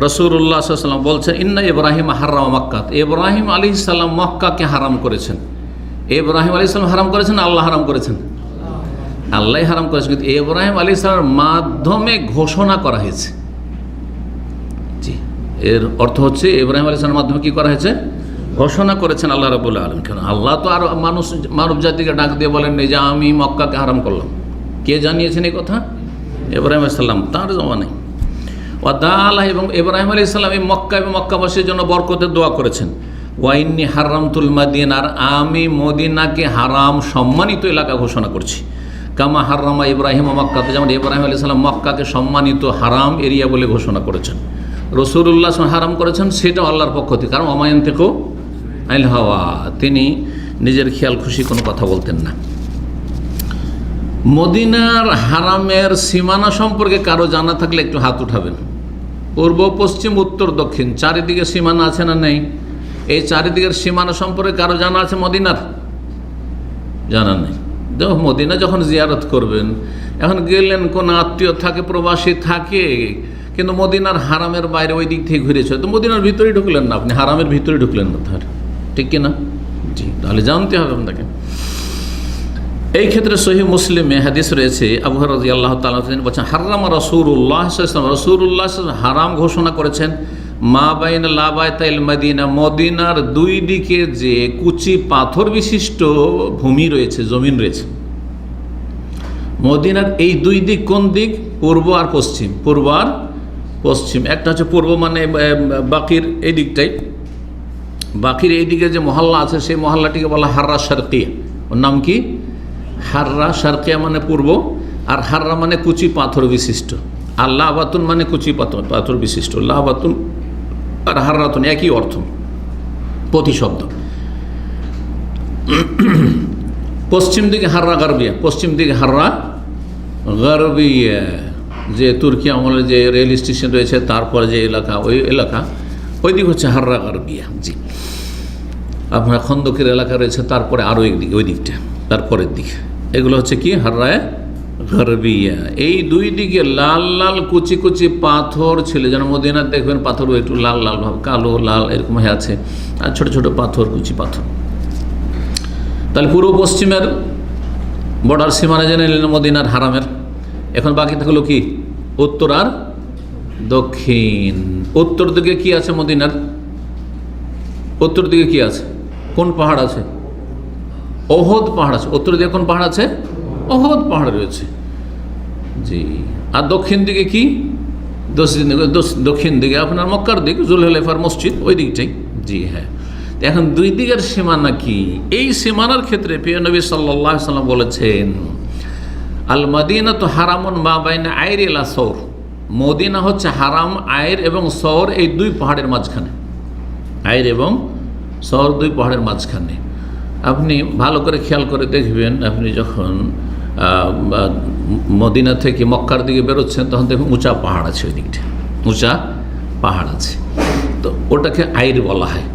রাসূলুল্লাহ সাল্লাল্লাহু আলাইহি ওয়াসাল্লাম বলছেন, ইন্না ইব্রাহিম হারাম মক্কা, ইব্রাহিম আলাইহিস সালাম মক্কাকে হারাম করেছেন। ইব্রাহিম আলাইহিস সালাম হারাম করেছেন, আল্লাহ হারাম করেছেন? আল্লাহ হারাম করেছেন, কিন্তু ইব্রাহিম আলাইহিস সালামের মাধ্যমে ঘোষণা করা হয়েছে। জি, এর অর্থ হচ্ছে ইব্রাহিম আলাইহিস সালামের মাধ্যমে কি করা হয়েছে? ঘোষণা করেছেন আল্লাহ রাব্বুল আলামিন। কেন? আল্লাহ তো আর মানব জাতিকে ডাক দিয়ে বলেননি যে আমি মক্কাকে হারাম করলাম। কে জানিয়েছেন এই কথা? ইব্রাহিম আলাইহিস সালাম, তার জমানায়। ওয়াদাআল্লাহ, এবং ইব্রাহিম আলাইহিস সালাম এই মক্কা এবং মক্কাবাসীর জন্য বরকতের দোয়া করেছেন। ওয়াইন্নি হারামতুল মাদিনা, আর আমি মদিনাকে হারাম সম্মানিত এলাকা ঘোষণা করছি। কামা হারামা ইব্রাহিম মক্কাতে, যেমন ইব্রাহিম আলাইহিস সালাম মক্কাকে সম্মানিত হারাম এরিয়া বলে ঘোষণা করেছেন। রাসূলুল্লাহ হারাম করেছেন, সেটাও আল্লাহর পক্ষ থেকে, কারণ ওমায়ান থেকেও আইল হাওয়া, তিনি নিজের খেয়াল খুশি কোনো কথা বলতেন না। মদিনার হারামের সীমানা সম্পর্কে কারো জানা থাকলে একটু হাত উঠাবেন। পূর্ব, পশ্চিম, উত্তর, দক্ষিণ, চারিদিকে সীমানা আছে না নেই? এই চারিদিকের সীমানা সম্পর্কে কারো জানা আছে মদিনার? জানা নেই। দেখো, মদিনা যখন জিয়ারত করবেন, এখন গেলেন, কোন আত্মীয় থাকে, প্রবাসী থাকে, কিন্তু মদিনার হারামের বাইরে ওই দিক থেকে ঘুরেছে, তো মদিনার ভিতরে ঢুকলেন না, আপনি হারামের ভিতরে ঢুকলেন না, তার ঠিক কিনা? জি, তাহলে জানতে হবে আপনাকে। এই ক্ষেত্রে সহিহ মুসলিমে হাদিস রয়েছে, আবু হুরায়রা রাদিয়াল্লাহু তাআলা তিনি বলেন হারামা রাসূলুল্লাহ সাল্লাল্লাহু আলাইহি ওয়াসাল্লাম, রাসূলুল্লাহ হারাম ঘোষণা করেছেন মা বাইনা লাবাতাইল মদিনা, মদিনার দুই দিকে যে কুচি পাথর বিশিষ্ট ভূমি রয়েছে, জমিন রয়েছে। মদিনার এই দুই দিক কোন দিক? পূর্ব আর পশ্চিম। পূর্ব আর পশ্চিম। একটা হচ্ছে পূর্ব মানে বাকির এই দিকটাই, বাকির এই দিকে যে মহল্লা আছে সেই মহল্লাটিকে বলা হাররা শারকিয়া। ওর নাম কি? হাররা শারকিয়া মানে পূর্ব, আর হাররা মানে কুচি পাথর বিশিষ্ট, আর লাবাতুন মানে কুচি পাথর বিশিষ্ট। লাবাতুন আর হাররাতুন একই অর্থ, প্রতিশব্দ। পশ্চিম দিকে হাররা গারবিয়া, পশ্চিম দিকে হাররা গারবিয়া, যে তুর্কি আমলে যে রেল স্টেশন রয়েছে তারপরে যে এলাকা, ওই এলাকা, ওই দিক হচ্ছে হাররা গারবিয়া। জি, আপনার খন্দকের এলাকা রয়েছে তারপরে আরও একদিকে, ওই দিকটা তারপরের দিকে, এগুলো হচ্ছে কি হাররায় গারবিয়া। এই দুই দিকে লাল লাল কুচি কুচি পাথর ছিল, যেন মদিনার দেখবেন পাথর একটু লাল লাল ভাব, কালো লাল এরকম হয়ে আছে, আর ছোট ছোট পাথর, কুচি পাথর। তাহলে পূর্ব পশ্চিমের বর্ডার সীমানা জেনে নিলেন মদিনার হারামের। এখন বাকি থাকলো কি? উত্তর আর দক্ষিণ। উত্তর দিকে কি আছে মদিনার? উত্তর দিকে কি আছে? কোন পাহাড় আছে? ওহদ পাহাড় আছে। উত্তর দিকে কোন পাহাড় আছে? ওহদ পাহাড় রয়েছে। জি, আর দক্ষিণ দিকে কি? দক্ষিণ দিকে আপনার মক্কার দিক, জুলহুলাইফার মসজিদ, ওই দিকটাই। জি হ্যাঁ। এখন দুই দিকের সীমানা কি? এই সীমানার ক্ষেত্রে প্রিয় নবী সাল্লাল্লাহু আলাইহি ওয়াসাল্লাম বলেছেন আল মাদিনাতু হারামুন মা বাইনা আইর ইলা সওর, মদিনা হচ্ছে হারাম আইর এবং সওর, এই দুই পাহাড়ের মাঝখানে। আইর এবং সওর দুই পাহাড়ের মাঝখানে। আপনি ভালো করে খেয়াল করে দেখবেন, আপনি যখন মদিনা থেকে মক্কার দিকে বেরোচ্ছেন তখন দেখুন উঁচা পাহাড় আছে, ওই দিকটা উঁচা পাহাড় আছে, তো ওটাকে আইর বলা হয়।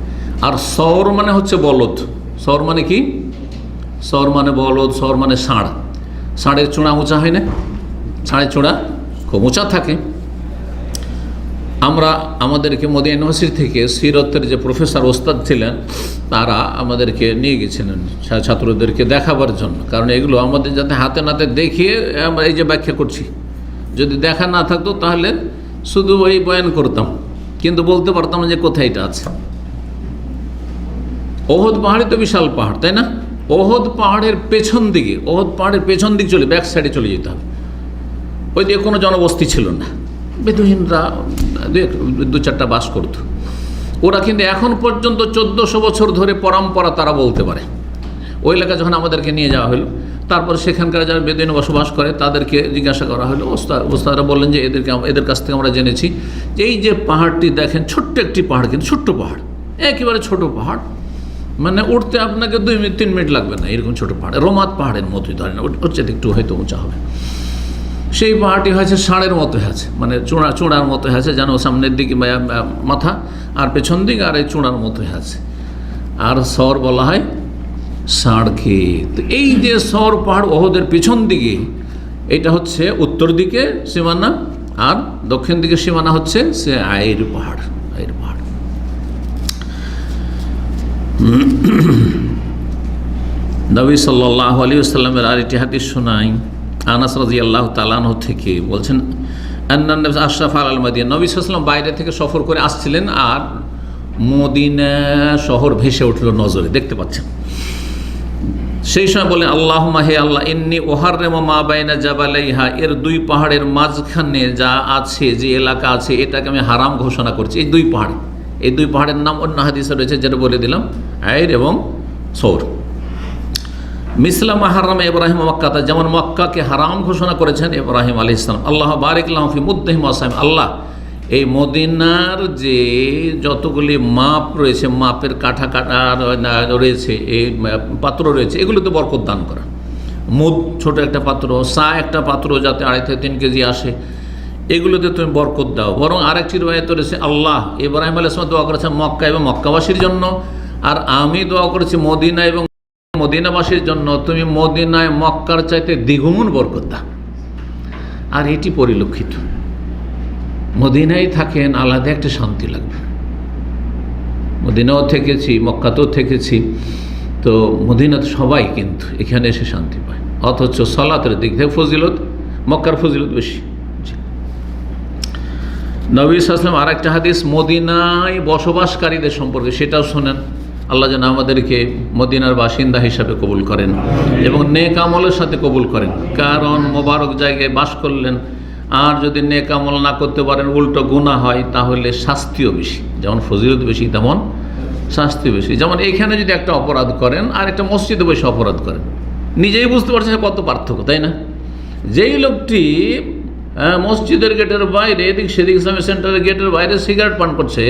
আর সওর মানে হচ্ছে বলদ। সওর মানে কি? সওর মানে বলদ, সওর মানে ষাঁড়। ষাঁড়ের চূড়া উঁচা হয় না? ষাঁড়ের চূড়া খুব উঁচা থাকে। আমরা আমাদেরকে মদিনা ইউনিভার্সিটি থেকে সিরতের যে প্রফেসর ওস্তাদ ছিলেন তারা আমাদেরকে নিয়ে গেছিলেন ছাত্রদেরকে দেখাবার জন্য, কারণ এগুলো আমাদের যাতে হাতে নাতে দেখিয়ে আমরা এই যে ব্যাখ্যা করছি, যদি দেখা না থাকতো তাহলে শুধু ওই বয়ান করতাম, কিন্তু বলতে পারতাম না যে কোথায় এটা আছে। ওহদ পাহাড়ে তো বিশাল পাহাড়, তাই না? ওহদ পাহাড়ের পেছন দিকে, ওহদ পাহাড়ের পেছন দিক চলে, ব্যাক সাইডে চলে যেতে হবে। ওই দিকে কোনো জনবস্তি ছিল না, বেদুইনরা দু চারটা বাস করত। ওরা কিন্তু এখন পর্যন্ত 1400 বছর ধরে পরম্পরা তারা বলতে পারে। ওই এলাকা যখন আমাদেরকে নিয়ে যাওয়া হলো, তারপর সেখানকার যারা বেদুইন বসবাস করে তাদেরকে জিজ্ঞাসা করা হলো, ওস্তাদরা বললেন যে এদের কাছ থেকে আমরা জেনেছি যে এই যে পাহাড়টি দেখেন, ছোট্ট একটি পাহাড়, কিন্তু ছোট্ট পাহাড়, একেবারে ছোট পাহাড়, মানে উঠতে আপনাকে 2-3 মিনিট লাগবে না, এরকম ছোট পাহাড়, রোমাত পাহাড়ের মতোই ধরেন, ওর চেয়ে একটু হয়তো উঁচা হবে। সেই পাহাড়টি হয়েছে ষাঁড়ের মতো আছে, মানে চূড়ার মতো আছে, যেন সামনের দিকে মাথা আর পেছন দিকে আর এই চূড়ার মতো আছে। আর সওর বলা হয় ষাঁড়কে। তো এই যে সওর পাহাড় ওহদের পেছন দিকে, এটা হচ্ছে উত্তর দিকে সীমানা, আর দক্ষিণ দিকে সীমানা হচ্ছে সে আইর পাহাড়। আইর পাহাড় নবী সাল্লাল্লাহু আলাইহি ওয়াসাল্লামের আরেকটি হাদিস শোনাই, আনাস রাদিয়াল্লাহু তাআলা আনহু থেকে বলছেন আন্না নবী আশরাফ আল মাদিনা, নবী সাল্লাল্লাহু আলাইহি ওয়াসাল্লাম বাইরে থেকে সফর করে আসছিলেন, আর মদিনা শহর ভেসে উঠল নজরে, দেখতে পাচ্ছেন। সেই সময় বলেন আল্লাহুম্মা, হে আল্লাহ, ইন্নী উহাররিমু মা বাইনা জাবালাইহা, এর দুই পাহাড়ের মাঝখানে যা আছে, যে এলাকা আছে, এটাকে আমি হারাম ঘোষণা করছি। এই দুই পাহাড়, এই দুই পাহাড়ের নাম অন্য হাদিসে রয়েছে, যেটা বলে দিলাম, আইর এবং সওর। মিসলা হারাম ইব্রাহিম মক্কাতা, যেমন মক্কাকে হারাম ঘোষণা করেছেন ইব্রাহিম আলাইহিস সালাম। আল্লাহ বারিক লাহু ফি মুদ্দিহিম ওয়া সাইম, আল্লাহ এই মদিনার যে যতগুলি মাপ রয়েছে, মাপের কাঠা রয়েছে, এই পাত্র রয়েছে, এগুলোতে বরকত দান করা। মুদ ছোট একটা পাত্র, সা একটা পাত্র যাতে 2.5 থেকে 3 কেজি আসে, এগুলোতে তুমি বরকত দাও। বরং আরেকটি রয়েছে রয়েছে, আল্লাহ ইব্রাহিম আলাইহিস সালাম দোয়া করেছেন মক্কা এবং মক্কাবাসীর জন্য, আর আমি দোয়া করেছি মদিনা এবং মদিনাবাসীর জন্য, তুমি মদিনায় মক্কার চাইতে দ্বিগুণ বরকত দাও। আর এটি পরিলক্ষিত, মদিনায় থাকেন আলাদা একটা শান্তি লাগবে। মদিনাও থেকেছি, মক্কাতেও থেকেছি, তো মদিনাতে সবাই কিন্তু এখানে এসে শান্তি পায়, অথচ সালাতের দিক থেকে ফজিলত মক্কার ফজিলত বেশি। নবী সাল্লাল্লাহু আলাইহি ওয়াসাল্লাম আর একটা হাদিস মদিনায় বসবাসকারীদের সম্পর্কে, সেটাও শোনেন। আল্লাহ যেন আমাদেরকে মদিনার বাসিন্দা হিসাবে কবুল করেন এবং নেক আমলের সাথে কবুল করেন। কারণ মোবারক জায়গায় বাস করলেন আর যদি নেক আমল না করতে পারেন, উল্টো গুনাহ হয়, তাহলে শাস্তিও বেশি। যেমন ফজিলত বেশি তেমন শাস্তি বেশি। যেমন এইখানে যদি একটা অপরাধ করেন আর একটা মসজিদে বসে অপরাধ করেন, নিজেই বুঝতে পারছেন কত পার্থক্য, তাই না? যেই লোকটি মসজিদের গেটের বাইরে এদিক সেদিক ইসলামিক সেন্টারের গেটের বাইরে সিগারেট পান করছে,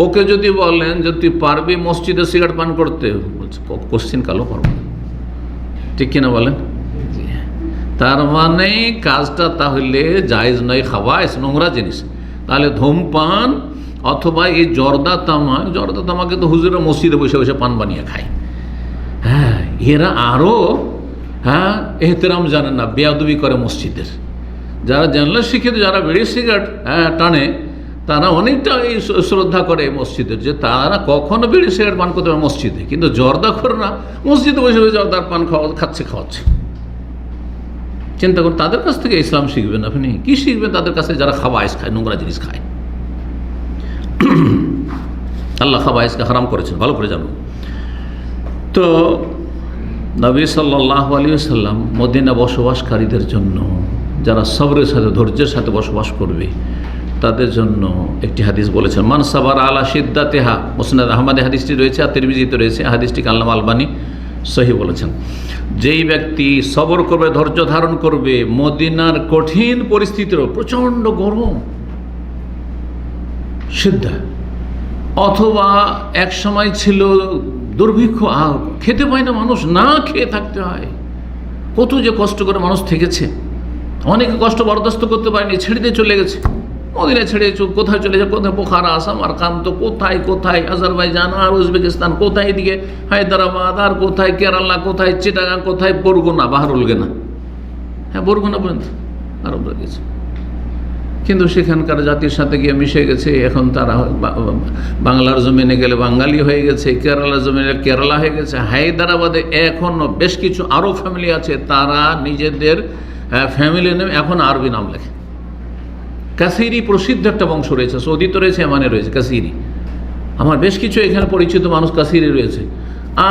ওকে যদি বলেন যে তুই পারবি মসজিদে সিগারেট পান করতে, বলছে কোশ্চিন কালো পারবো না, ঠিক কিনা বলেন? তার মানে কাজটা তাহলে জায়েজ নয়, খাওয়াইস নোংরা জিনিস। তাহলে ধূমপান অথবা এই জর্দা তামাকে তো হুজুরা মসজিদে বসে বসে পান বানিয়ে খায়। হ্যাঁ, এরা আরও এহতেরাম জানেন না, বেয়াদবি করে মসজিদের। যারা জানলে শিক্ষিত, যারা বিড়ি সিগারেট টানে, তারা অনেকটা এই শ্রদ্ধা করে মসজিদের, যে তারা কখনো বিড়ি সিগারেট পান করতে পারে মসজিদে, কিন্তু জর্দা করে না, মসজিদে বসে বসে জর্দার পান খাওয়াচ্ছে। চিন্তা করুন, তাদের কাছ থেকে ইসলাম শিখবেন আপনি? কি শিখবেন তাদের কাছে যারা খাওয়াইস খায়, নোংরা জিনিস খায়? আল্লাহ খাওয়াইসকে হারাম করেছেন, ভালো করে জানুন। তো নবী সাল্লাল্লাহু আলাইহি ওয়াসাল্লাম মদিনা বসবাসকারীদের জন্য, যারা সবরের সাথে ধৈর্যের সাথে বসবাস করবে, তাদের জন্য একটি হাদিস বলেছেন, মান সাবারা আলা শিদ্দাতিহা। মুসনাদ আহমদে হাদিসটি রয়েছে আর তিরমিজিতে রয়েছে। হাদিসটিকে আল্লামা আলবানী সহিহ বলেছেন। যেই ব্যক্তি সবর করবে, ধৈর্য ধারণ করবে মদিনার কঠিন পরিস্থিতির, প্রচণ্ড গরম, সিদ্ধা, অথবা এক সময় ছিল দুর্ভিক্ষ, খেতে পায় না মানুষ, না খেয়ে থাকতে হয়, কত যে কষ্ট করে মানুষ থেকেছে, অনেকে কষ্ট বরদাস্ত করতে পারেনি, ছেড়ে দিয়ে চলে গেছে মদিনা, ছেড়ে কোথায় চলে যায়, কোথায় বোখারা, সামারকান্ত, কোথায় কোথায় আজারবাইজান আর উজবেকিস্তান, কোথায় এদিকে হায়দ্রাবাদ, আর কোথায় কেরালা, কোথায় চিটাগাং, কোথায় বরগুনা, বাহারুলগেনা, হ্যাঁ বরগুনা পর্যন্ত আরব গেছে। কিন্তু সেখানকার জাতির সাথে গিয়ে মিশে গেছে। এখন তারা বাংলার জমিনে গেলে বাঙালি হয়ে গেছে, কেরালার জমিনে কেরালা হয়ে গেছে। হায়দ্রাবাদে এখনও বেশ কিছু আরব ফ্যামিলি আছে, তারা নিজেদের ফ্যামিলি নেম এখন আরবি নাম লেখে। কাসিরি প্রসিদ্ধ একটা বংশ রয়েছে, সৌদিতে রয়েছে, এমানে রয়েছে কাসিরি। আমার বেশ কিছু এখানে পরিচিত মানুষ কাসিরি রয়েছে।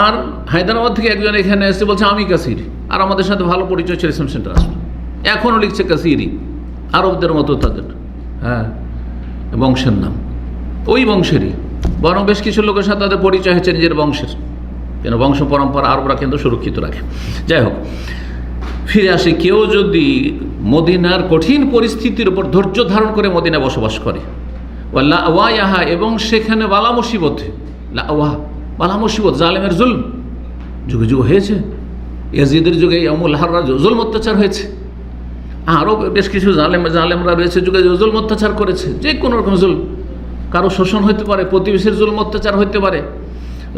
আর হায়দ্রাবাদ থেকে একজন এখানে এসে বলছে আমি কাসিরি, আর আমাদের সাথে ভালো পরিচয় ছিল, ইসলাম সেন্টার আসলো, এখনও লিখছে কাসিরি, আরবদের মতো তাদের বংশের নাম, ওই বংশেরই। বরং বেশ কিছু লোকের সাথে তাদের পরিচয় হচ্ছে নিজের বংশের, কেন বংশ পরম্পরা আরবরা কিন্তু সুরক্ষিত রাখে। যাই হোক, ফিরে আসি, কেউ যদি মদিনার কঠিন পরিস্থিতির উপর ধৈর্য ধারণ করে মদিনায় বসবাস করে, ওয়াইয়াহা, এবং সেখানে বালা মুসিবত, জালেমের জুলম যুগে যুগে হয়েছে, ইয়াজিদের যুগে ইয়ামুল হাররা জুলম অত্যাচার হয়েছে, আরও বেশ কিছু জালেমরা রয়েছে যুগে জুলম অত্যাচার করেছে, যে কোনো রকম জুলম, কারো শোষণ হতে পারে, প্রতিবেশীর জুলম অত্যাচার হতে পারে।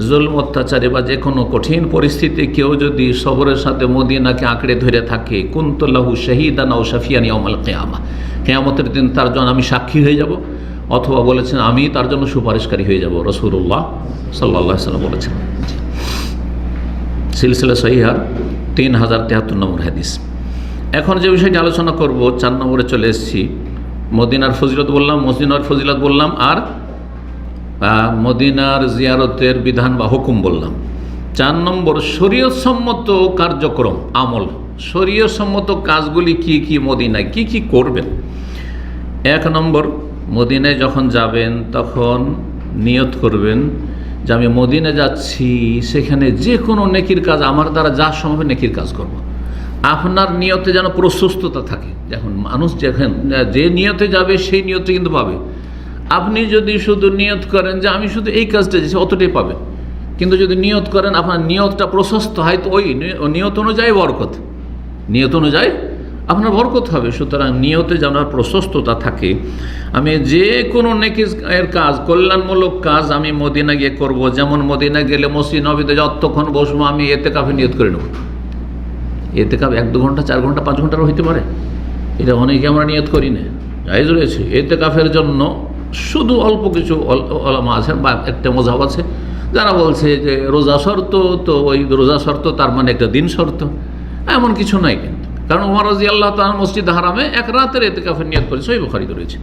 জুলম অত্যাচারে বা যে কোনো কঠিন পরিস্থিতি কেউ যদি সবরের সাথে মদিনাকে আঁকড়ে ধরে থাকে, কুনতুল্লাহু শাহীদান আও শাফিয়ান ইয়াউমাল কিয়ামা, কিয়ামতের দিন তার জন্য আমি সাক্ষী হয়ে যাব, অথবা বলেছেন আমি তার জন্য সুপারিশকারী হয়ে যাব, রাসূলুল্লাহ সাল্লাল্লাহু আলাইহি ওয়াসাল্লাম বলেছেন। সিলসিলা সহিহার 3073 নম্বর হাদিস। এখন যে বিষয়টি আলোচনা করব, 4 নম্বরে চলে এসেছি। মদিনার ফজিলত বললাম, মদিনার ফজিলত বললাম, আর মদিনার জিয়ারতের বিধান বা হুকুম বললাম। 4 নম্বর শরীয়তসম্মত কার্যক্রম, আমল, শরীয়তসম্মত কাজগুলি কি কি, মদিনায় কি কি করবেন। 1 নম্বর, মদিনায় যখন যাবেন তখন নিয়ত করবেন যে আমি মদিনা যাচ্ছি, সেখানে যে কোনো নেকির কাজ আমার দ্বারা যা সম্ভব নেকির কাজ করব। আপনার নিয়তে যেন প্রশস্ততা থাকে। দেখুন, মানুষ যে নিয়তে যাবে সেই নিয়তে কিন্তু পাবে। আপনি যদি শুধু নিয়ত করেন যে আমি শুধু এই কাজটা যাচ্ছি, অতটাই পাবেন। কিন্তু যদি নিয়ত করেন আপনার নিয়তটা প্রশস্ত হয়, তো ওই নিয়ত অনুযায়ী বরকত, নিয়ত অনুযায়ী আপনার বরকত হবে। সুতরাং নিয়তে যেন প্রশস্ততা থাকে। আমি যে কোনো নেকির কাজ, কল্যাণমূলক কাজ আমি মদিনা গিয়ে করব। যেমন মদিনা গেলে মসজিদ নবীতে যতক্ষণ বসবো আমি এতেকাফে নিয়ত করে নেব। এতেকাফ 1-2 ঘন্টা, 4 ঘন্টা, 5 ঘন্টারও হইতে পারে, এটা অনেকে আমরা নিয়ত করি না, জায়েজ রয়েছে। এতেকাফের জন্য শুধু অল্প কিছু ওলামা আছেন বা একটা মযহাব আছে যারা বলছে যে রোজা শর্ত, তো ওই রোজা শর্ত তার মানে একটা দিন শর্ত, এমন কিছু নাই কিন্তু। কারণ ওমর রাদিয়াল্লাহু তাআলা মসজিদ হারামে এক রাতের ইতিকাফের নিয়ত করেছে, সহিহ বুখারীতে রয়েছে।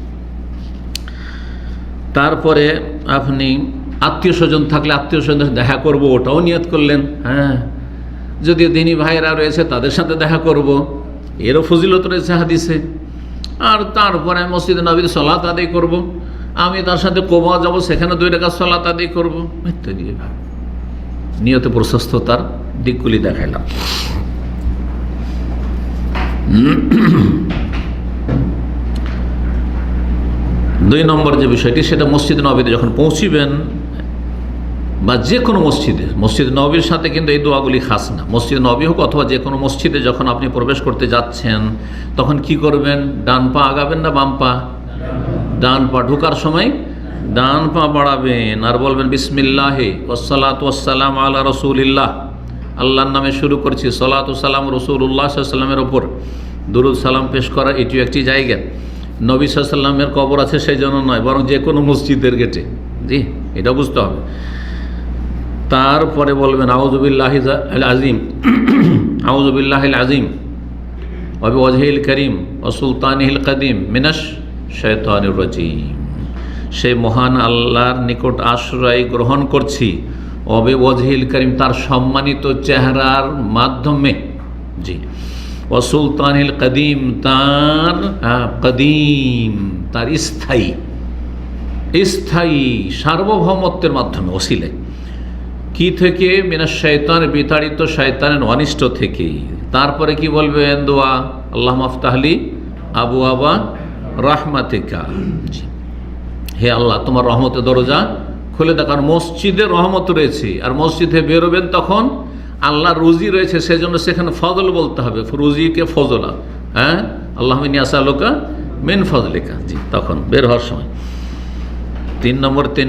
তারপরে আপনি আত্মীয় স্বজন থাকলে আত্মীয় স্বজনের দেখা করব, ওটাও নিয়ত করলেন। হ্যাঁ, যদি দিনী ভাইরা রয়েছে তাদের সাথে দেখা করব, এরও ফজিলত রয়েছে হাদিসে। আর তারপরে মসজিদে নববীতে সালাত আদায় করব, আমি তার সাথে কোবা যাব, সেখানে 2 রাকাত সালাত আদায় করব ইত্যাদি। নিয়তে প্রশস্ততার দিকগুলি দেখাইলাম। 2 নম্বর যে বিষয়টি, সেটা মসজিদে নববীতে যখন পৌঁছিবেন বা যে কোনো মসজিদে, মসজিদ নববীর সাথে কিন্তু এই দোয়াগুলি খাস না, মসজিদ নববী হোক অথবা যে কোনো মসজিদে যখন আপনি প্রবেশ করতে যাচ্ছেন তখন কি করবেন? ডান পা আগাবেন না বাম পা? ডান পা। ঢোকার সময় ডান পা বাড়াবেন আর বলবেন বিসমিল্লাহি ওয়াসসালাতু ওয়াসসালামু আলা রাসূলিল্লাহ, আল্লাহর নামে শুরু করছি, সালাতু সালাম রাসূলুল্লাহ সাল্লাল্লাহু আলাইহি ওয়াসাল্লামের ওপর। দুরূদ সালাম পেশ করা এটিও একটি জায়গা। নবী সাল্লাল্লাহু আলাইহি ওয়াসাল্লামের কবর আছে সেই জন্য নয়, বরং যে কোনো মসজিদের গেটে। জি, এটা বুঝতে হবে। তারপরে বলবেন আউযু বিল্লাহিল আযীম, আউযু বিল্লাহিল আযীম ওয়া বিওয়াজহিল কারীম ওয়া সুলতানিহিল কাদীম মিনাশ শাইতানির রাজীম। সেই মহান আল্লাহর নিকট আশ্রয় গ্রহণ করছি, ওয়া বিওয়াজহিল কারীম, তার সম্মানিত চেহারার মাধ্যমে। জি, ওয়া সুলতানিহিল কাদীম, তার কাদীম, তার স্থায়ী সার্বভৌমত্বের মাধ্যমে, ওসিলায়। কি থেকে? মিনাশ শাইতান, বিতাড়িত শয়তানের অনিষ্ট থেকে। তারপরে কি বলবেন দোয়া? আল্লাহুম্মা আফতাহলি আবওয়াবা রাহমাতিকা, হে আল্লাহ তোমার রহমতের দরজা খুলে দাও। কারণ মসজিদে রহমত রয়েছে, আর মসজিদে বেরোবেন তখন আল্লাহ রুজি রয়েছে, সেজন্য সেখানে ফজল বলতে হবে, রুজিকে ফজলা। হ্যাঁ, আল্লাহুম্মা ইন্নী আসআলুকা মিন ফজলিকা। জি, তখন বের হওয়ার সময়। 3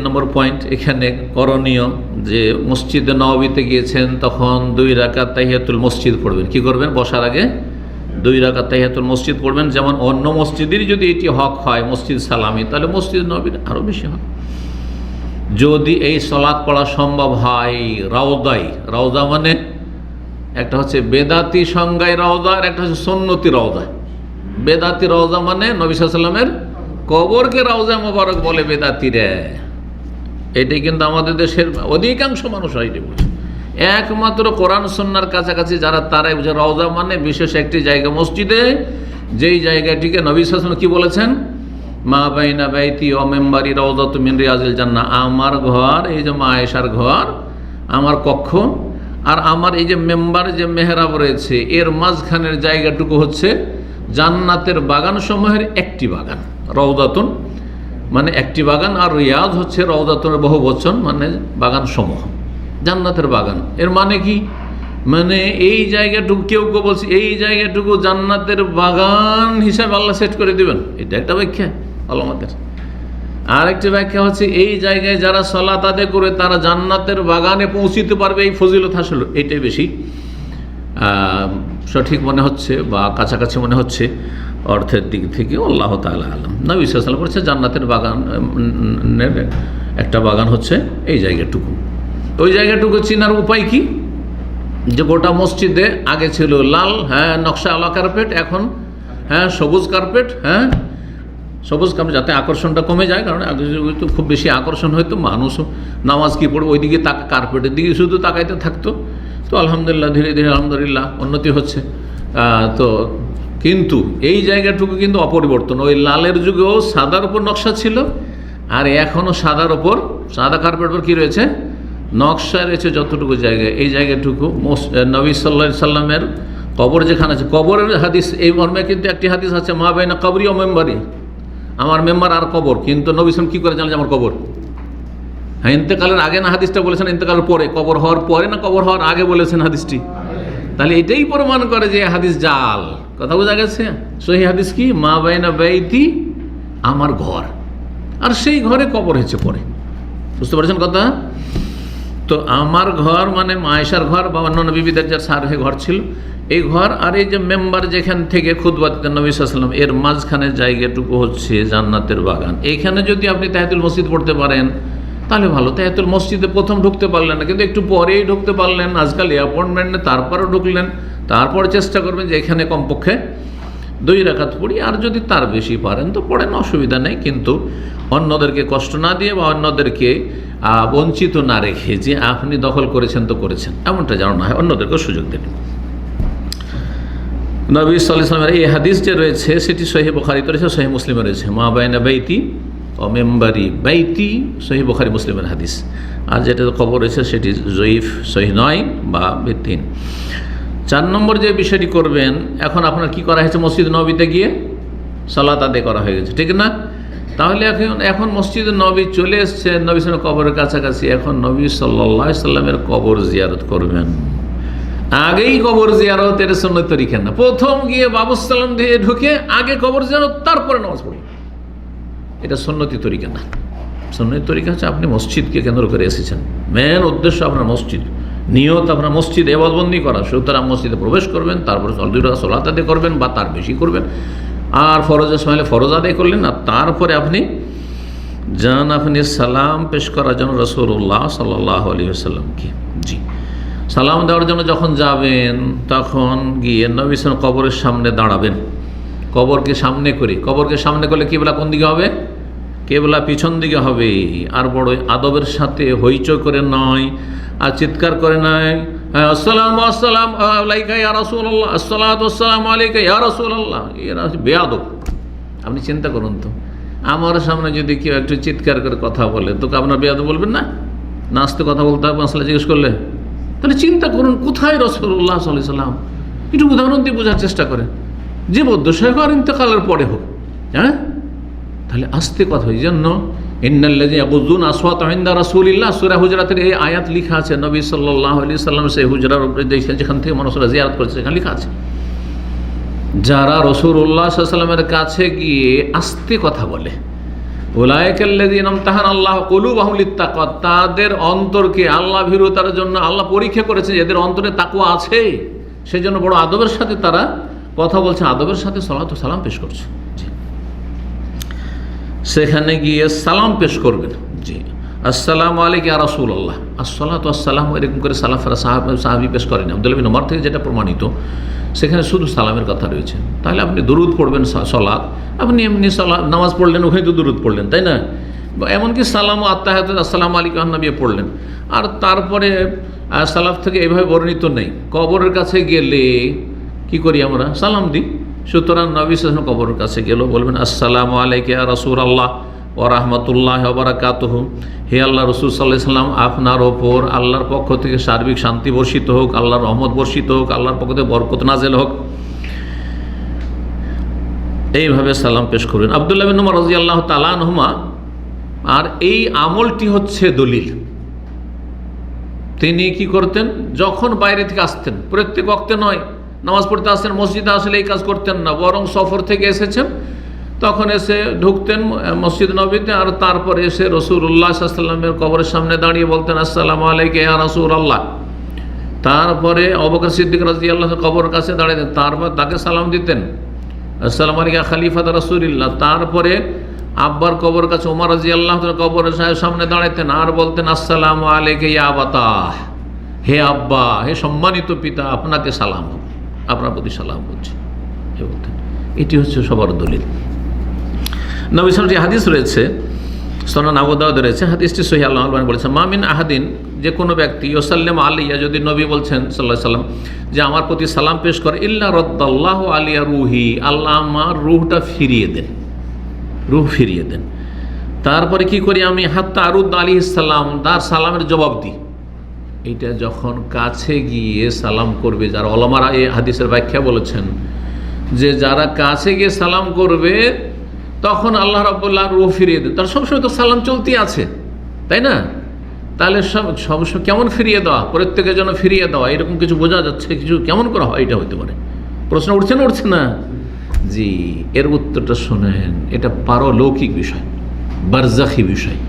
নম্বর পয়েন্ট এখানে করণীয়, যে মসজিদে নববীতে গিয়েছেন তখন 2 রাকাত তাহিয়াতুল মসজিদ পড়বেন। কি করবেন? বসার আগে 2 রাকাত তাহিয়াতুল মসজিদ পড়বেন। যেমন অন্য মসজিদেরই যদি এটি হক হয় মসজিদ সালামি, তাহলে মসজিদ নববীর আরও বেশি হয়। যদি এই সালাত পড়া সম্ভব হয় রাউদায়, রাউদা মানে একটা হচ্ছে বেদাতি সংজ্ঞায় রাউদা, আর একটা হচ্ছে সুন্নতি রাউদা। বেদাতি রাউদা মানে নবী সাল্লাল্লাহু আলাইহি ওয়াসাল্লামের কবরকে রাউজা মোবারক বলে বেদাতিরা। এটাই কিন্তু আমাদের দেশের অধিকাংশ মানুষ হয়নি বুঝে। একমাত্র কোরআন সুন্নাহর কাছাকাছি যারা, তারাই বুঝে রাউজা মানে বিশেষ একটি জায়গা মসজিদে, যেই জায়গাটিকে নবী সাল্লাল্লাহু আলাইহি ওয়াসাল্লাম কি বলেছেন? মা বাইনা বাইতি ওয়া মিম্বারি রাউযাতুম মিন রিয়াজিল জান্নাহ, আমার ঘর, এই যে মা আয়েশার ঘর, আমার কক্ষ, আর আমার এই যে মেম্বার, যে মেহরাব রয়েছে, এর মাঝখানের জায়গাটুকু হচ্ছে জান্নাতের বাগান সমূহের একটি বাগান। রওদাতুন মানে একটি বাগান, আর রিয়াজ হচ্ছে রওদাতুনের বহু বচন, মানে বাগান সমূহ, জান্নাতের বাগান। এর মানে কি? মানে এই জায়গাটুকু, কেউ কেউ বলছে এই জায়গাটুকু জান্নাতের বাগান হিসাবে আল্লাহ সেট করে দিবেন, এটা একটা ব্যাখ্যা আলেমদের। আর একটি ব্যাখ্যা হচ্ছে এই জায়গায় যারা সালাত আদায় করে তারা জান্নাতের বাগানে পৌঁছিতে পারবে, এই ফজিলত হাসিল। এইটাই বেশি সঠিক মনে হচ্ছে বা কাছাকাছি মনে হচ্ছে অর্থের দিক থেকে। আল্লাহ তাআলা আলাম। নবী সাল্লাল্লাহু আলাইহি ওয়াসাল্লাম বলেছে জান্নাতের বাগানের একটা বাগান হচ্ছে এই জায়গাটুকু। ওই জায়গাটুকু চেনার উপায় কি? যে গোটা মসজিদে আগে ছিল লাল নকশা আলা কার্পেট, এখন সবুজ কার্পেট। সবুজ কার্পেট, যাতে আকর্ষণটা কমে যায়। কারণ আগে তো খুব বেশি আকর্ষণ হয়তো, মানুষও নামাজ কি পড়বে ওইদিকে কার্পেটের দিকে শুধু তাকাইতে থাকতো। তো আলহামদুলিল্লাহ, ধীরে ধীরে আলহামদুলিল্লাহ উন্নতি হচ্ছে। তো কিন্তু এই জায়গাটুকু কিন্তু অপরিবর্তন। ওই লালের যুগেও সাদার উপর নকশা ছিল, আর এখনও সাদার ওপর, সাদা কার্পেট উপর কী রয়েছে? নকশা রয়েছে। যতটুকু জায়গায়, এই জায়গাটুকু নবী সাল্লাল্লাহু আলাইহি সাল্লামের কবর যেখানে আছে, কবরের হাদিস এই মর্মে কিন্তু একটি হাদিস আছে, মা বাইনা কবরি ও মেম্বারি, আমার মেম্বার আর কবর। কিন্তু নবী সাল্লাল্লাহু আলাইহি ওয়াসাল্লাম কী করে জানলেন আমার কবর? ইন্তেকালের আগে না হাদিসটা বলেছেন, ইন্তেকালের পরে? কবর হওয়ার পরে না কবর হওয়ার আগে বলেছেন হাদিসটি? তাহলে এটাই প্রমাণ করে যে হাদিস জাল। কথা বোঝা গেছে? সহিহ হাদিস কি? মা বাইনা বাইতি, আমার ঘর, আর সেই ঘরে কবর হয়েছে পরে। বুঝতে পারছেন কথা? তো আমার ঘর মানে মা আয়েশার ঘর বা অন্যান্য বিবিদের যার সারহে ঘর ছিল, এই ঘর। আর এই যে মেম্বার যেখান থেকে খুতবা দিতেন নবী সাল্লাল্লাহু আলাইহি ওয়াসাল্লাম, এর মাঝখানের জায়গাটুকু হচ্ছে জান্নাতের বাগান। এইখানে যদি আপনি তাহিয়াতুল মসজিদ পড়তে পারেন, তাহলে ভালো। তাহিয়াতুল মসজিদে প্রথম ঢুকতে পারলেন না, কিন্তু একটু পরেই ঢুকতে পারলেন, আজকাল অ্যাপয়েন্টমেন্ট নেই, তারপরেও ঢুকলেন। তারপরে চেষ্টা করবেন যে এখানে কমপক্ষে 2 রাকাত পড়ি, আর যদি তার বেশি পারেন তো পড়েন, অসুবিধা নেই। কিন্তু অন্যদেরকে কষ্ট না দিয়ে বা অন্যদেরকে বঞ্চিত না রেখে যে আপনি দখল করেছেন তো করেছেন, এমনটা যেন না হয়, অন্যদেরকেও সুযোগ দেন। নবী সাল্লাল্লাহু আলাইহি ওয়াসাল্লামের এই হাদিস যে রয়েছে সেটি সহিহ বুখারীতে রয়েছে, সহিহ মুসলিমে রয়েছে। মা বাইনা বাইতি ও মেম্বারি বাইতি, সহিহ বুখারী মুসলিমের হাদিস। আর যেটা খবর রয়েছে সেটি জয়ীফ, সহিহ নয় বা ভিত্তিহীন। 4 নম্বর যে বিষয়টি করবেন, এখন আপনার কি করা হয়েছে, মসজিদ নববীতে গিয়ে সালাত আদায় করা হয়ে গেছে, ঠিক না? তাহলে এখন মসজিদ নবী চলে এসছে, নবী সাল্লাল্লাহু কবরের কাছাকাছি, এখন নবী সাল্লাল্লাহু আলাইহি সাল্লামের কবর জিয়ারত করবেন। আগেই কবর জিয়ারতের সুন্নত তরিকা না, প্রথম গিয়ে বাবুসালাম দিয়ে ঢুকে আগে কবর জিয়ারত, তারপরে নামাজ পড়ি, এটা সুন্নতি তরিকা না। সুন্নতি তরিকা হচ্ছে আপনি মসজিদকে কেন্দ্র করে এসেছেন, মেন উদ্দেশ্য আপনার মসজিদ, নিয়ত আপনার মসজিদ ইবাদতবন্দি করা, সুতরাং মসজিদে প্রবেশ করবেন, তারপরে 2 রাকাত সালাত আদায় করবেন বা তার বেশি করবেন, আর ফরজের সময় ফরজ আদায় করলেন, আর তারপরে আপনি যান আপনি সালাম পেশ করার জন্য রাসূলুল্লাহ সাল্লাল্লাহু আলাইহি ওয়াসাল্লামকে। জি, সালাম দেওয়ার জন্য যখন যাবেন তখন গিয়ে নবী সাল্লাল্লাহু কবরের সামনে দাঁড়াবেন, কবরকে সামনে করে। কবরকে সামনে করলে কিবলা কোন দিকে হবে? কিবলা পিছন দিকে হবে। আর বড় আদবের সাথে হইচই করে নয়, আর চিৎকার করে নয়, আসসালামু আসসালামু আলাইকা ইয়া রাসূলুল্লাহ, আসসালাতু আসসালামু আলাইকা ইয়া রাসূলুল্লাহ, এরা বেয়াদব। আপনি চিন্তা করুন তো, আমার সামনে যদি কেউ একটু চিৎকার করে কথা বলে, তোকে আপনার বেয়াদব বলবেন না? নাচতে কথা বলতে হবে মাসলা জিজ্ঞেস করলে? তাহলে চিন্তা করুন কোথায় রাসূলুল্লাহ সাল্লাল্লাহু আলাইহি ওয়াসাল্লাম, একটু উদাহরণ দিয়ে বোঝার চেষ্টা করেন, যে বদ্দশাহ আর ইন্তেকালের পরে হোক, হ্যাঁ? তাহলে আস্তে কথা, এই জন্য ইন্নাল্লাযীনা ইয়াগুযুনা আসওয়াতাহুম ইনদা রাসূলিল্লাহ, সূরা হুজরাতের এই আয়াত লেখা আছে, নবী সাল্লাল্লাহু আলাইহি ওয়াসাল্লাম সেই হুজরার উপরে যেখান থেকে মানুষরা জিয়ারত করেছে সেখানে লেখা আছে, যারা রাসূলুল্লাহ সাল্লাল্লাহু আলাইহি ওয়াসাল্লামের কাছে গিয়ে আস্তে কথা বলে, উলাইকাল্লাযীনা ইমতাহানাল্লাহু কুলুবাহুম লিত্তাকওয়া, তাদের অন্তরকে আল্লাহ ভীরুতার জন্য আল্লাহ পরীক্ষা করেছে, এদের অন্তরে তাকওয়া আছে, সেজন্য বড় আদবের সাথে তারা কথা বলছে, আদবের সাথে সালাত ও সালাম পেশ করছে। সেখানে গিয়ে সালাম পেশ করবেন। জি, আসসালামু আলাইকা ইয়া রাসূলুল্লাহ, আসসালাতু আসসালামু, এরকম করে সালাফেরা সাহাবী পেশ করেন। আব্দুল্লাহ বিন ওমর থেকে যেটা প্রমাণিত, সেখানে শুধু সালামের কথা রয়েছে। তাহলে আপনি দুরুদ পড়বেন, সালাত, আপনি এমনি নামাজ পড়লেন, ওখানে তো দুরুদ পড়লেন, তাই না? এমনকি সালাম ও আত্তাহিয়াতু আসসালামু আলাইকা নবী পড়লেন। আর তারপরে সালাফ থেকে এভাবে বর্ণিত নেই, কবরের কাছে গেলে কি করি আমরা? সালাম দিই। সুতরাং নবী সাল্লাল্লাহু আলাইহি ওয়াসাল্লাম কবরের কাছে গেলেও বলবেন আসসালামু আলাইকা ইয়া রাসূলুল্লাহ ওয়া রাহমাতুল্লাহি ওয়া বারাকাতুহু, হে আল্লাহ রাসূল সাল্লাল্লাহু আলাইহি ওয়াসাল্লাম, আপনার ওপর আল্লাহর পক্ষ থেকে সার্বিক শান্তি বর্ষিত হোক, আল্লাহর রহমত বর্ষিত হোক, আল্লাহর পক্ষ থেকে বরকত নাযিল হোক। এইভাবে সালাম পেশ করবেন। আব্দুল্লাহ বিন ওমর রাদিয়াল্লাহু তাআলা আনহুমা, আর এই আমলটি হচ্ছে দলিল, তিনি কি করতেন, যখন বাইরে থেকে আসতেন, প্রত্যেক ওয়াক্তে নয়, নামাজ পড়তে আসতেন, মসজিদে আসলে এই কাজ করতেন না, বরং সফর থেকে এসেছেন তখন এসে ঢুকতেন মসজিদ নববীতে, আর তারপরে এসে রাসূলুল্লাহ সাল্লাল্লাহু আলাইহি ওয়াসাল্লামের কবরের সামনে দাঁড়িয়ে বলতেন আসসালামু আলাইকা ইয়া রাসূলুল্লাহ। তারপরে আবু বকর সিদ্দিক রাদিয়াল্লাহু আনহু কবরের কাছে দাঁড়িয়ে তারপর তাকে সালাম দিতেন, আসসালামু আলাইকা খলিফাত রাসূলিল্লাহ। তারপরে আব্বার কবরের কাছে ওমর রাদিয়াল্লাহু আনহু কবরের সামনে দাঁড়াতেন আর বলতেন আসসালামু আলাইকা ইয়া আবাতা, হে আব্বা, হে সম্মানিত পিতা, আপনাকে সালাম হোক, আপনার প্রতি সালাম হচ্ছে, বলতেন। এটি হচ্ছে সবার দলিল। নবী সাল্লাল্লাহু আলাইহি হাদিস রয়েছে, সুনান আবু দাউদ রয়েছে, হাদিসটি সহিহ, আল্লাহ আলবানী বলেছেন, মামিন আহাদিন, যে কোনো ব্যক্তি, ইউসাল্লিমু আলাইয়া, যদি নবী বলছেন সাল্লাল্লাহু আলাইহি সাল্লাম যে আমার প্রতি সালাম পেশ করে, ইল্লা রাদ্দাল্লাহু আলাইয়া রুহি, আল্লাহ আমার রুহটা ফিরিয়ে দেন, রুহ ফিরিয়ে দেন। তারপরে কি করি আমি, হাত্তা আরুদ আলাইহিস সালাম, তার সালামের জবাব দিই। এইটা যখন কাছে গিয়ে সালাম করবে, যারা ওলামারা এই হাদিসের ব্যাখ্যা বলেছেন যে যারা কাছে গিয়ে সালাম করবে তখন আল্লাহ রাব্বুল রূহ ফিরিয়ে দেন। তার সবসময় তো সালাম চলতি আছে, তাই না? তাহলে সবসময় কেমন ফিরিয়ে দেওয়া, প্রত্যেকের জন্য ফিরিয়ে দেওয়া, এরকম কিছু বোঝা যাচ্ছে, কিছু কেমন করা হয়, এটা হতে পারে। প্রশ্ন উঠছে না, উঠছে না? জি, এর উত্তরটা শোনেন। এটা পারলৌকিক বিষয়, বারজাখি বিষয়।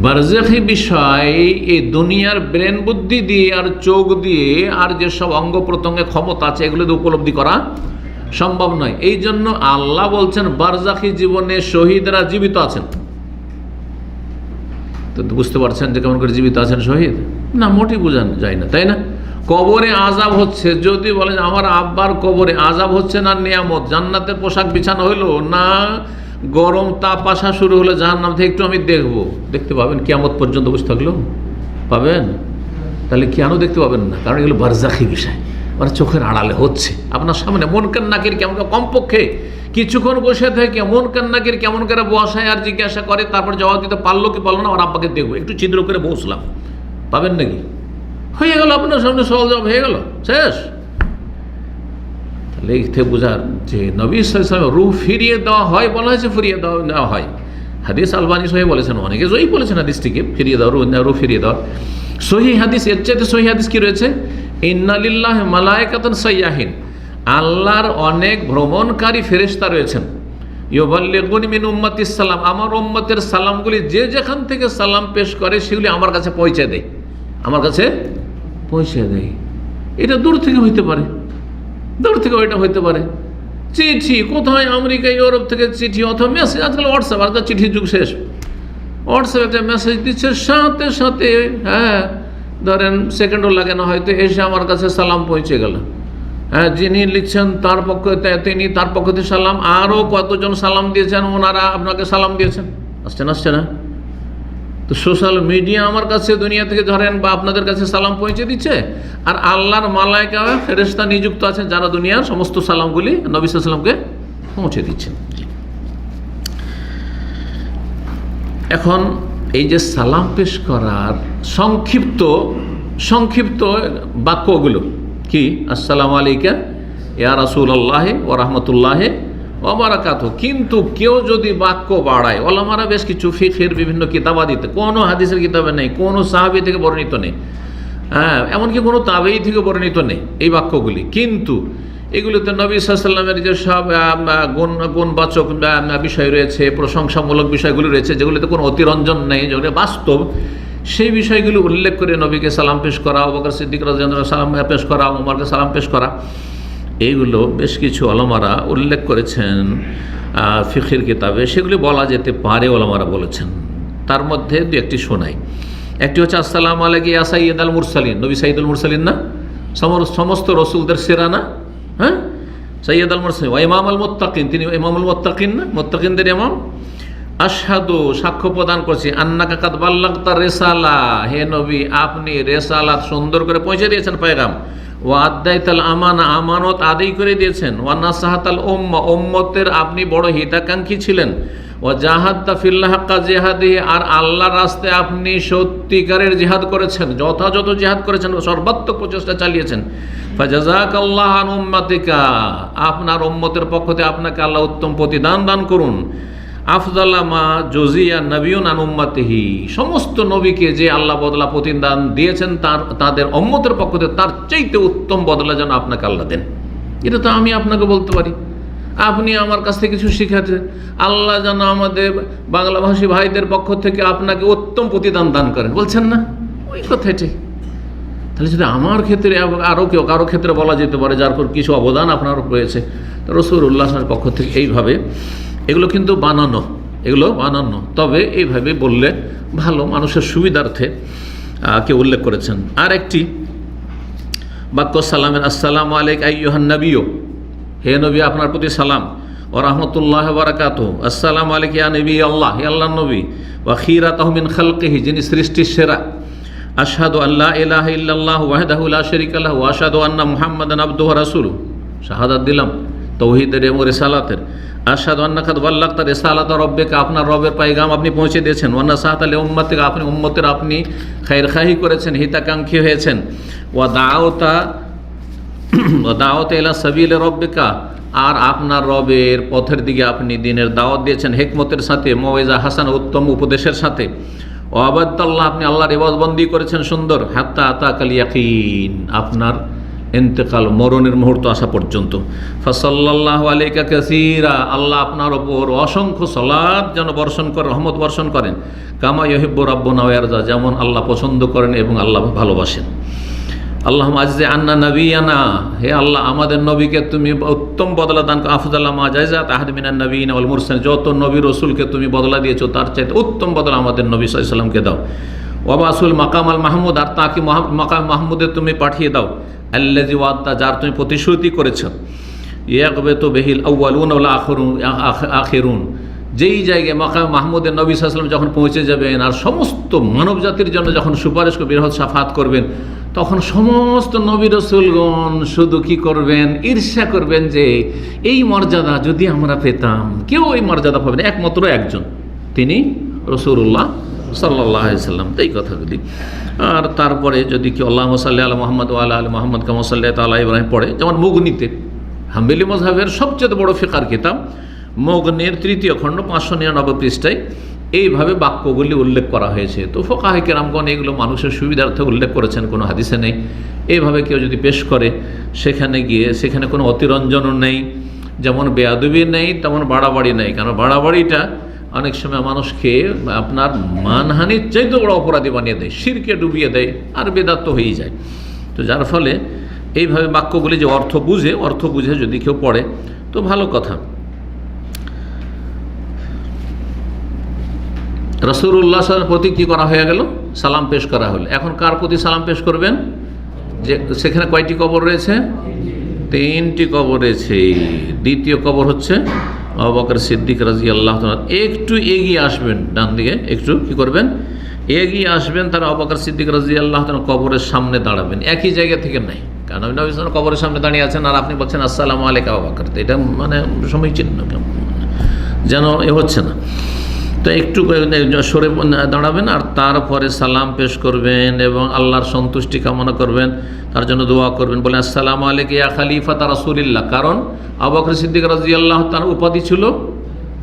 বারজাখি বিষয় এই দুনিয়ার ব্রেন বুদ্ধি দিয়ে আর চোখ দিয়ে আর যেসব অঙ্গ প্রত্যঙ্গে ক্ষমতা আছে এগুলো দিয়ে উপলব্ধি করা সম্ভব নয়। এই জন্য আল্লাহ বলছেন বারজাখি জীবনে শহীদরা জীবিত আছেন, তো বুঝতে পারছেন যে কেমন করে জীবিত আছেন শহীদ? না, মোটেই বোঝানো যায় না, তাই না? কবরে আযাব হচ্ছে, যদি বলেন আমার আব্বার কবরে আযাব হচ্ছে না নিয়ামত, জান্নাতের পোশাক বিছানো হইলো না, গরম তাপ আসা শুরু হলো জাহান্নাম থেকে, একটু আমি দেখবো, দেখতে পাবেন কিয়ামত পর্যন্ত বসে থাকলেও পাবেন? তাহলে কেন দেখতে পাবেন না? কারণ এগুলো বারজাখি বিষয়, মানে চোখের আড়ালে হচ্ছে আপনার সামনে। মুনকার নাকির কেমন, কমপক্ষে কিছুক্ষণ বসে থেকে মুনকার নাকির কেমন করে বসায় আর জিজ্ঞাসা করে, তারপর জবাব দিতে পারলো কি পারলো না, আমার আব্বাকে দেখবো, একটু ছিদ্র করে বসলাম, পাবেন নাকি? হয়ে গেল আপনার সামনে, সহজ জবাব হয়ে গেল, শেষ। তাহলে এই থেকে বোঝার যে নবী সাল্লাল্লাহু আলাইহি ওয়াসাল্লাম রূহ ফিরিয়ে দেওয়া হয়, বলা হয়েছে ফিরিয়ে দেওয়া হয়। হাদিস আলবানী সহি বলেছেন, অনেকে সহি বলেছেন হাদিসটিকে, ফিরিয়ে দেওয়া, রূহ ফিরিয়ে দেওয়া সহি হাদিস। এর চাইতে সহি হাদিস কি রয়েছে? ইন্না লিল্লাহি মালায়েকাতুন সাইয়াহিন, আল্লাহর অনেক ভ্রমণকারী ফেরেশতা রয়েছেন। ইউবাল্লিগুনি মিন উম্মাতিস সালাম, আমার উম্মতের সালামগুলি যে যেখান থেকে সালাম পেশ করে সেগুলি আমার কাছে পৌঁছে দেয়, আমার কাছে পৌঁছে দেয়। এটা দূর থেকে হইতে পারে, দূর থেকে ওইটা হইতে পারে। চিঠি কোথায়, আমেরিকা ইউরোপ থেকে চিঠি অথবা মেসেজ, আজকাল হোয়াটসঅ্যাপ, আজকাল চিঠির যুগ শেষ, হোয়াটসঅ্যাপ একটা মেসেজ দিচ্ছে, সাথে সাথে হ্যাঁ ধরেন সেকেন্ডও লাগে না হয়তো এসে আমার কাছে সালাম পৌঁছে গেল। হ্যাঁ, যিনি লিখছেন তার পক্ষ, তিনি তার পক্ষ থেকে সালাম, আরও কতজন সালাম দিয়েছেন, ওনারা আপনাকে সালাম দিয়েছেন, আসছে না? তো সোশ্যাল মিডিয়া আমার কাছে দুনিয়া থেকে ধরেন বা আপনাদের কাছে সালাম পৌঁছে দিচ্ছে, আর আল্লাহর মালায়েকা ফেরেশতা নিযুক্ত আছেন যারা দুনিয়ার সমস্ত সালামগুলি নবী সাল্লাল্লাহু আলাইহি ওয়াসাল্লামকে পৌঁছে দিচ্ছেন। এখন এই যে সালাম পেশ করার সংক্ষিপ্ত বাক্যগুলো কি, আসসালামু আলাইকা ইয়া রাসূলুল্লাহ ওয়া রাহমাতুল্লাহি ওয়া বারাকাতুহু, কিন্তু কেউ যদি বাক্য বাড়ায়, ওলামারা বেশ কিছু ফিকহের বিভিন্ন কিতাবাদিতে, কোনো হাদিসের কিতাবে নেই, কোনো সাহাবী থেকে বর্ণিত নেই, হ্যাঁ এমনকি কোনো তাবেঈ থেকে বর্ণিত নেই এই বাক্যগুলি, কিন্তু এগুলোতে নবী সাল্লাল্লাহু আলাইহি ওয়াসাল্লামের যেসব গুণবাচক বিষয় রয়েছে, প্রশংসামূলক বিষয়গুলি রয়েছে, যেগুলিতে কোনো অতিরঞ্জন নেই, যেগুলো বাস্তব, সেই বিষয়গুলি উল্লেখ করে নবীকে সালাম পেশ করা, আবু বকর সিদ্দিক রাদিয়াল্লাহু আনহু সালাম পেশ করা, ওমরকে সালাম পেশ করা, এইগুলো বেশ কিছু ওলামারা উল্লেখ করেছেন ফিকহের কিতাবে, সেগুলি বলা যেতে পারে ওলামারা বলেছেন। তার মধ্যে দু একটি শোনাই। একটি হচ্ছে আসসালামু আলাইকা ইয়া সাইয়্যিদাল মুরসালিন, নবী সাইয়্যিদুল মুরসালিন না, সমস্ত রসুলদের সেরা না, হ্যাঁ সাইয়্যিদুল মুরসালিন ওয়া ইমামুল মুত্তাকিন, তিনি ইমামুল মুত্তাকিন না, মুত্তাকিনদের ইমাম। আশহাদু, সাক্ষ্য প্রদান করছি, আন্নাকা কাদ বাল্লাগতা রিসালা, হে নবী আপনি রিসালাত সুন্দর করে পৌঁছে দিয়েছেন, পয়গাম, ওয়া আদাইতাল আমানা, আমানত আদায় করে দিয়েছেন, ওয়া নাসাহাতাল উম্মাহ, উম্মতের আপনি বড় হিতাকাঙ্ক্ষী ছিলেন, ওয়া জাহাদতা ফিল্লাহ হাক্কা জিহাদিহি, আর আল্লাহর রাস্তায় আপনি সত্যিকারের জিহাদ করেছেন, যথাযথ জিহাদ করেছেন, সর্বাত্মক প্রচেষ্টা চালিয়েছেন। ফাজাযাকাল্লাহু আন উম্মাতিকা, আপনার উম্মতের পক্ষ থেকে আপনাকে আল্লাহ উত্তম প্রতিদান দান করুন। আফদালা মা জুজিয়া নবিয়ুন আন উম্মাতিহি, সমস্ত নবীকে যে আল্লাহ বদলা প্রতিদান দিয়েছেন তাদের উম্মতের পক্ষ থেকে তার চাইতে উত্তম বদলা যেন আপনাকে আল্লাহ দেন। এটা তো আমি আপনাকে বলতে পারি, আপনি আমার কাছ থেকে কিছু শিখাতে, আল্লাহ যেন আমাদের বাংলাভাষী ভাইদের পক্ষ থেকে আপনাকে উত্তম প্রতিদান দান করেন, বলছেন না? ওই কথাই ঠিক। তাহলে যদি আমার ক্ষেত্রে কারো ক্ষেত্রে বলা যেতে পারে যার পর কিছু অবদান আপনার রয়েছে, রাসূলুল্লাহ সাল্লাল্লাহু আলাইহি ওয়াসাল্লামের পক্ষ থেকে এইভাবে, এগুলো কিন্তু বানানো, তবে এইভাবে বললে ভালো, মানুষের সুবিধার্থে কেউ উল্লেখ করেছেন। আর একটি বাক্য সালামের, আসসালামু আলাইকা আইয়ুহান নবিয়্যু, হে নবী আপনার প্রতি সালাম, ওয়া রাহমাতুল্লাহি ওয়া বারাকাতুহু, আসসালামু আলাইকা ইয়া নবী আল্লাহ, হে আল্লাহর নবী, ওয়া খিরাতাহু মিন খালকিহি, যিনি সৃষ্টির সেরা, আশহাদু আল্লা ইলাহা ইল্লাল্লাহু ওয়াহদাহু লা শারীকা লাহু ওয়া আশহাদু আন্না মুহাম্মাদান আবদুহু ওয়া রাসূলুহু, শাহাদাত দিলাম তাওহীদের এবং রিসালাতের। আশহাদু আন্নাকা কাদ বাল্লাগতা রিসালাতা রাব্বিকা, আপনার রবের পায়গাম আপনি পৌঁছে দিয়েছেন। ওয়া নাসাহাতা লি উম্মাতিকা, আপনি উম্মতের আপনি খায়রখাহি করেছেন, হিতাকাঙ্ক্ষী হয়েছেন। ওয়া দাওয়াতা ইলা সাবিলি রাব্বিকা, আর আপনার রবের পথের দিকে আপনি দ্বীনের দাওয়াত দিয়েছেন হিকমতের সাথে, মওয়াইজা হাসান, উত্তম উপদেশের সাথে। ও আবাদাল্লাহ, আপনি আল্লাহর ইবাদতবন্দি করেছেন সুন্দর, হাত্তা আতাকাল ইয়াকিন, আপনার ইন্তেকাল মরণের মুহূর্ত আসা পর্যন্ত। ফাসাল্লাল্লাহু আলাইকা কাসীরা, আল্লাহ আপনার ওপর অসংখ্য সালাত যেন বর্ষণ করেন, রহমত বর্ষণ করেন, কামা ইউহিব্বু রাব্বুনা ওয়া ইয়ারজা, যেমন আল্লাহ পছন্দ করেন এবং আল্লাহ ভালোবাসেন। আল্লাহ আজিজে আন্না নবিয়ানা, হে আল্লাহ আমাদের নবীকে তুমি উত্তম বদলা দান করো। আফদাল্লাহ মা জায়জাত আহাদ মিনান নবীন ওয়াল মুরসালিন, যত নবী রসুলকে তুমি বদলা দিয়েছো তার চাইতে উত্তম বদলা আমাদের নবী সাল্লাল্লাহু আলাইহি ওয়াসাল্লামকে দাও। ওয়াবাসুল মাকাম আল মাহমুদ, আর তাকে মাকাম মাহমুদে তুমি পাঠিয়ে দাও। আল্লাযী ওয়াদা, যার তুমি প্রতিশ্রুতি করেছো। ইয়াকবিতু বিহিল আউয়ালুন ওয়াল আখিরুন, যেই জায়গায় মাকাম মাহমুদের নবী সাল্লাল্লাহু আলাইহি ওয়াসাল্লাম যখন পৌঁছে যাবেন আর সমস্ত মানব জাতির জন্য যখন সুপারিশ করবেন, বৃহৎ শাফাত করবেন, তখন সমস্ত নবী রসুলগণ শুধু কি করবেন? ঈর্ষা করবেন যে এই মর্যাদা যদি আমরা পেতাম। কেউ এই মর্যাদা পাবেন, একমাত্র একজন, তিনি রাসূলুল্লাহ সাল্লাল্লাহু আলাইহি ওয়াসাল্লাম। এই কথাগুলি। আর তারপরে যদি কি আল্লাহুম্মা সাল্লি আলা মুহাম্মদ ওয়া আলা আলি মুহাম্মদ কামা সাল্লাইতা আলা ইব্রাহিম পড়ে, যেমন মুগনিতে, হাম্বলি মাযহাবের সবচেয়ে বড় ফিকহার কিতাব মুগনির ৩য় খণ্ড ৫৯৯ পৃষ্ঠায় এইভাবে বাক্যগুলি উল্লেখ করা হয়েছে। তো ফুকাহায়ে কেরামগণ এগুলো মানুষের সুবিধার্থে উল্লেখ করেছেন, কোনো হাদিসে নেই। এইভাবে কেউ যদি পেশ করে সেখানে গিয়ে সেখানে কোনো অতিরঞ্জনও নেই, যেমন বেয়াদবি নেই তেমন বাড়াবাড়ি নেই। কারণ বাড়াবাড়িটা অনেক সময় মানুষকে আপনার মানহানির চাইতে বড় অপরাধী বানিয়ে দেয়, শিরকে ডুবিয়ে দেয়, আর বেদাত তো হয়েই যায়। তো যার ফলে এইভাবে বাক্যগুলি যে অর্থ বুঝে যদি কেউ পড়ে তো ভালো কথা। রাসূলুল্লাহ সাল্লাল্লাহু আলাইহি ওয়াসাল্লামের প্রতি কী করা হয়ে গেল? সালাম পেশ করা হলো। এখন কার প্রতি সালাম পেশ করবেন? যে সেখানে কয়টি কবর রয়েছে? 3টি কবর রয়েছে। দ্বিতীয় কবর হচ্ছে আবু বকর সিদ্দিক রাদিয়াল্লাহু তাআলা। একটু এগিয়ে আসবেন, ডান দিকে একটু কী করবেন? এগিয়ে আসবেন, তারা আবু বকর সিদ্দিক রাদিয়াল্লাহু তাআলা কবরের সামনে দাঁড়াবেন, একই জায়গা থেকে নাই। কারণ নবী সাল্লাল্লাহু আলাইহি ওয়াসাল্লাম কবরের সামনে দাঁড়িয়ে আছেন আর আপনি বলছেন আসসালামু আলাইকা আবু বকর, তো এটা মানে সমীচীন না, যেন এ হচ্ছে না। তো একটু সরে দাঁড়াবেন আর তারপরে সালাম পেশ করবেন এবং আল্লাহর সন্তুষ্টি কামনা করবেন, তার জন্য দোয়া করবেন। বলেন আসসালামু আলাইকা ইয়া খলিফাতা রাসূলিল্লাহ। কারণ আবু বকর সিদ্দিক রাদিয়াল্লাহু তাআলার উপাধি ছিল